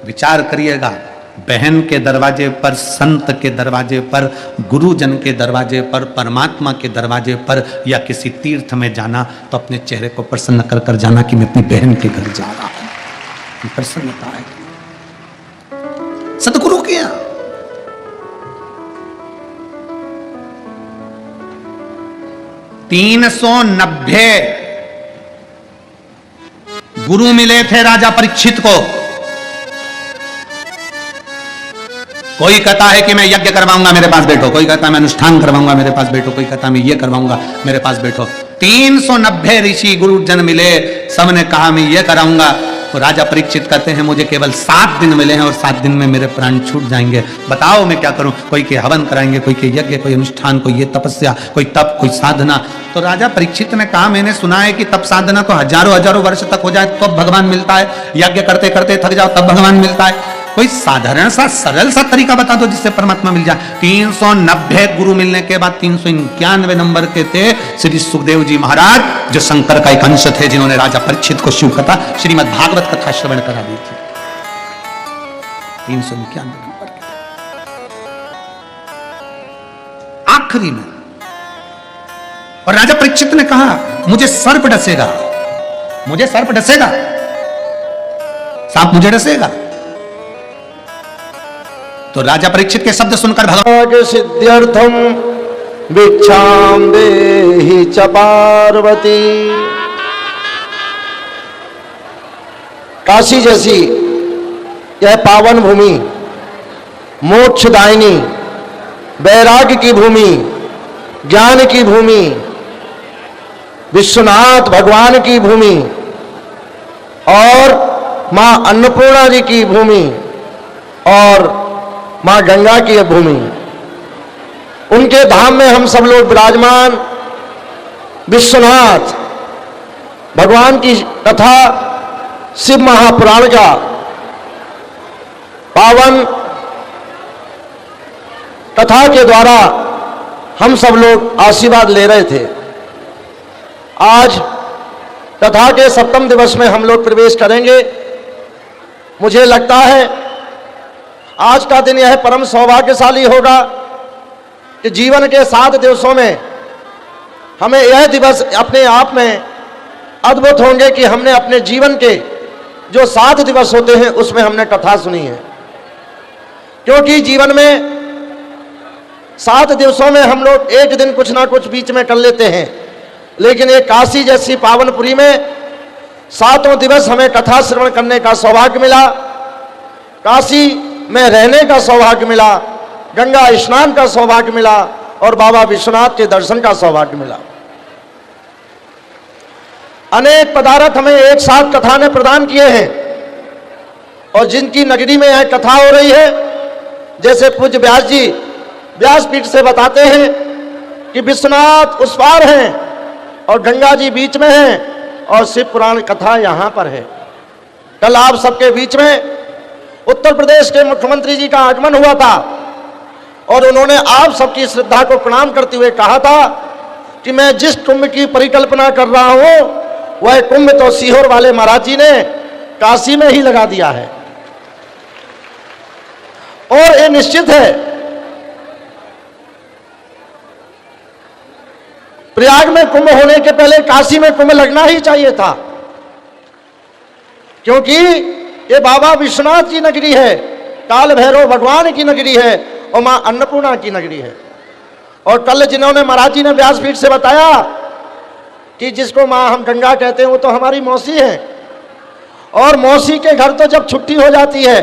विचार करिएगा, बहन के दरवाजे पर, संत के दरवाजे पर, गुरुजन के दरवाजे पर, परमात्मा के दरवाजे पर या किसी तीर्थ में जाना तो अपने चेहरे को प्रसन्न कर कर जाना कि मैं अपनी बहन के घर जा रहा हूं। प्रसन्नता है सतगुरु के यहां। तीन 390 गुरु मिले थे राजा परीक्षित को। कोई कहता है कि मैं यज्ञ करवाऊंगा, मेरे पास बैठो। कोई कहता है मैं अनुष्ठान करवाऊंगा, मेरे पास बैठो। कोई कहता है मैं ये करवाऊंगा, मेरे पास बैठो। 390 ऋषि गुरुजन मिले, सबने कहा मैं ये कराऊंगा। तो राजा परीक्षित कहते हैं मुझे केवल 7 दिन मिले हैं और 7 दिन में मेरे प्राण छूट जाएंगे। बताओ मैं क्या करूं? कोई के हवन कराएंगे, कोई के यज्ञ, कोई अनुष्ठान, कोई ये तपस्या, कोई तप, कोई साधना। तो राजा परीक्षित ने कहा मैंने सुना है कि तप साधना तो हजारों वर्ष तक हो जाए तो भगवान मिलता है, यज्ञ करते करते थक जाओ तब भगवान मिलता है। कोई साधारण सा सरल सा तरीका बता दो जिससे परमात्मा मिल जाए। 390 गुरु मिलने के बाद 391 नंबर के थे श्री सुखदेव जी महाराज, जो शंकर का एक अंश थे, जिन्होंने राजा परीक्षित को शिव कथा, श्रीमद् भागवत कथा श्रवण करा दी थी। 391 नंबर के आखिरी में। और राजा परीक्षित ने कहा मुझे सर्प डसेगा, मुझे सर्प डसेगा, सांप मुझे डसेगा। तो राजा परीक्षित के शब्द सुनकर भगवान सिद्ध्यर्थम भिक्षाम देहि च पार्वती। काशी जैसी यह पावन भूमि, मोक्षदायिनी, वैराग्य की भूमि, ज्ञान की भूमि, विश्वनाथ भगवान की भूमि और मां अन्नपूर्णा जी की भूमि और मां गंगा की भूमि, उनके धाम में हम सब लोग विराजमान। विश्वनाथ भगवान की कथा शिव महापुराण का पावन कथा के द्वारा हम सब लोग आशीर्वाद ले रहे थे। आज कथा के 7वें दिवस में हम लोग प्रवेश करेंगे। मुझे लगता है आज का दिन यह परम सौभाग्यशाली होगा कि जीवन के 7 दिवसों में हमें यह दिवस अपने आप में अद्भुत होंगे कि हमने अपने जीवन के जो 7 दिवस होते हैं उसमें हमने कथा सुनी है। क्योंकि जीवन में 7 दिवसों में हम लोग एक दिन कुछ ना कुछ बीच में कर लेते हैं, लेकिन ये काशी जैसी पावनपुरी में 7 दिवस हमें कथा श्रवण करने का सौभाग्य मिला, काशी में रहने का सौभाग्य मिला, गंगा स्नान का सौभाग्य मिला और बाबा विश्वनाथ के दर्शन का सौभाग्य मिला। अनेक पदार्थ हमें एक साथ कथा ने प्रदान किए हैं और जिनकी नगरी में यह कथा हो रही है, जैसे पूज्य व्यास जी व्यासपीठ से बताते हैं कि विश्वनाथ उस पार हैं और गंगा जी बीच में हैं और शिव पुराण कथा यहाँ पर है। कल आप सबके बीच में उत्तर प्रदेश के मुख्यमंत्री जी का आगमन हुआ था और उन्होंने आप सबकी श्रद्धा को प्रणाम करते हुए कहा था कि मैं जिस कुंभ की परिकल्पना कर रहा हूं वह कुंभ तो सीहोर वाले महाराज जी ने काशी में ही लगा दिया है। और ये निश्चित है प्रयाग में कुंभ होने के पहले काशी में कुंभ लगना ही चाहिए था, क्योंकि ये बाबा विश्वनाथ की नगरी है, काल भैरव भगवान की नगरी है और मां अन्नपूर्णा की नगरी है। और कल जिन्होंने महाराज जी ने व्यासपीठ से बताया कि जिसको मां हम गंगा कहते हैं वो तो हमारी मौसी है, और मौसी के घर तो जब छुट्टी हो जाती है,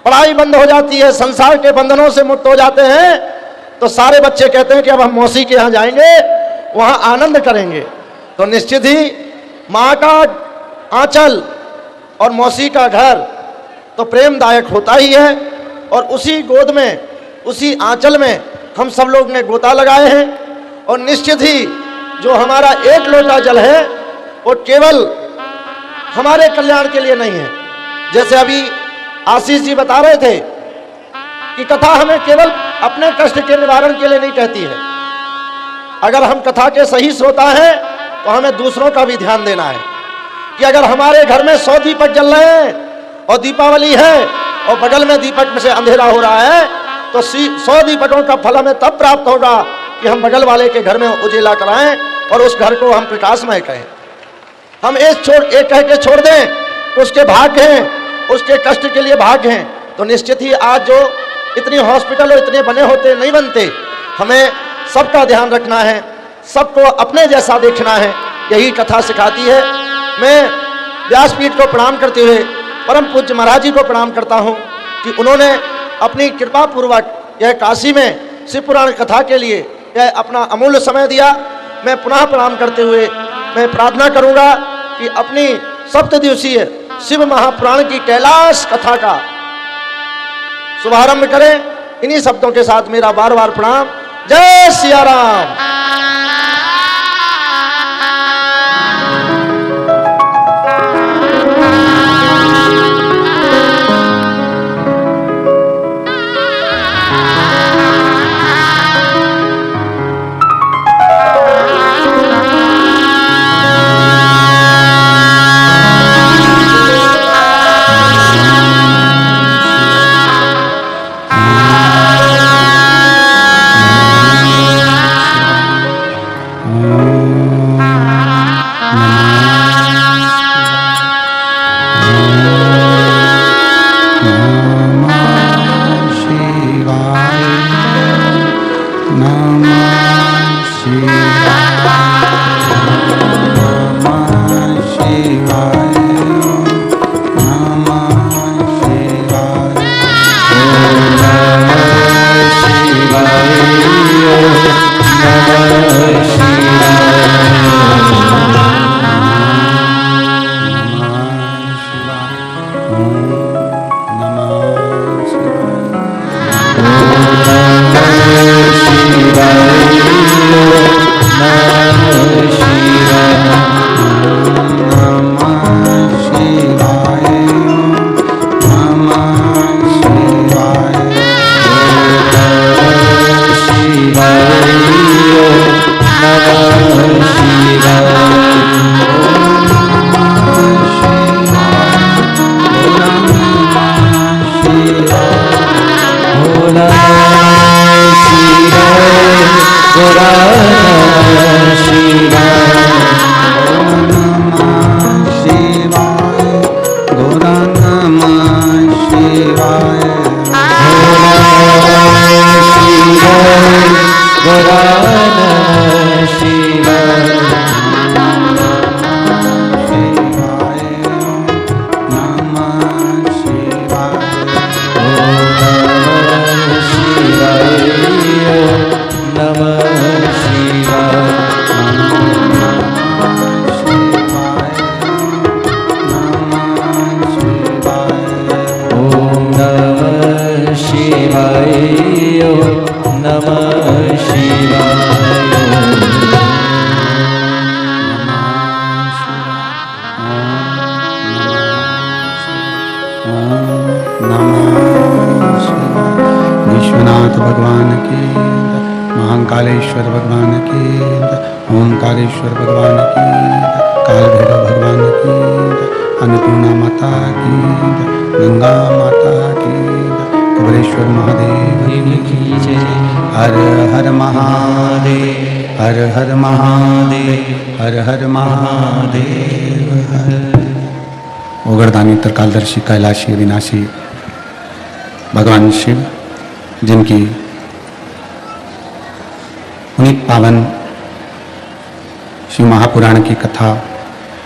पढ़ाई बंद हो जाती है, संसार के बंधनों से मुक्त हो जाते हैं, तो सारे बच्चे कहते हैं कि अब हम मौसी के यहाँ जाएंगे, वहां आनंद करेंगे। तो निश्चित ही माँ का आंचल और मौसी का घर तो प्रेमदायक होता ही है, और उसी गोद में, उसी आंचल में हम सब लोग ने गोता लगाए हैं। और निश्चित ही जो हमारा एक लोटा जल है वो केवल हमारे कल्याण के लिए नहीं है। जैसे अभी आशीष जी बता रहे थे कि कथा हमें केवल अपने कष्ट के निवारण के लिए नहीं कहती है। अगर हम कथा के सही श्रोता हैं तो हमें दूसरों का भी ध्यान देना है कि अगर हमारे घर में 100 दीपक जल रहे हैं और दीपावली है और बगल में दीपक में से अंधेरा हो रहा है, तो 100 दीपकों का फल हमें तब प्राप्त होगा कि हम बगल वाले के घर में उजेला कराएं और उस घर को हम प्रकाशमय कहें। हम एक कह के छोड़ दें तो उसके भाग्य हैं, उसके कष्ट के लिए भाग्य हैं। तो निश्चित ही आज जो इतनी हॉस्पिटल और इतने बने होते नहीं बनते, हमें सबका ध्यान रखना है, सबको अपने जैसा देखना है, यही कथा सिखाती है। मैं व्यासपीठ को प्रणाम करते हुए परम पूज्य महाराज जी को प्रणाम करता हूँ कि उन्होंने अपनी कृपा पूर्वक यह काशी में शिव पुराण कथा के लिए यह अपना अमूल्य समय दिया। मैं पुनः प्रणाम करते हुए मैं प्रार्थना करूँगा कि अपनी 7 दिवसीय शिव महापुराण की कैलाश कथा का शुभारंभ करें। इन्हीं शब्दों के साथ मेरा बार बार प्रणाम। जय सिया राम। शिवाय ओंकारेश्वर भगवान की काल भैरव भगवान की अन्नपूर्णा माता की गंगा माता की कुबेरेश्वर महादेव की जय। हर हर महादेव हर हर महादेव हर हर महादेव हर। ओगरदानी त्रिकालदर्शी कैलाशी विनाशी भगवान शिव जिनकी पुनीत पावन शिव महापुराण की कथा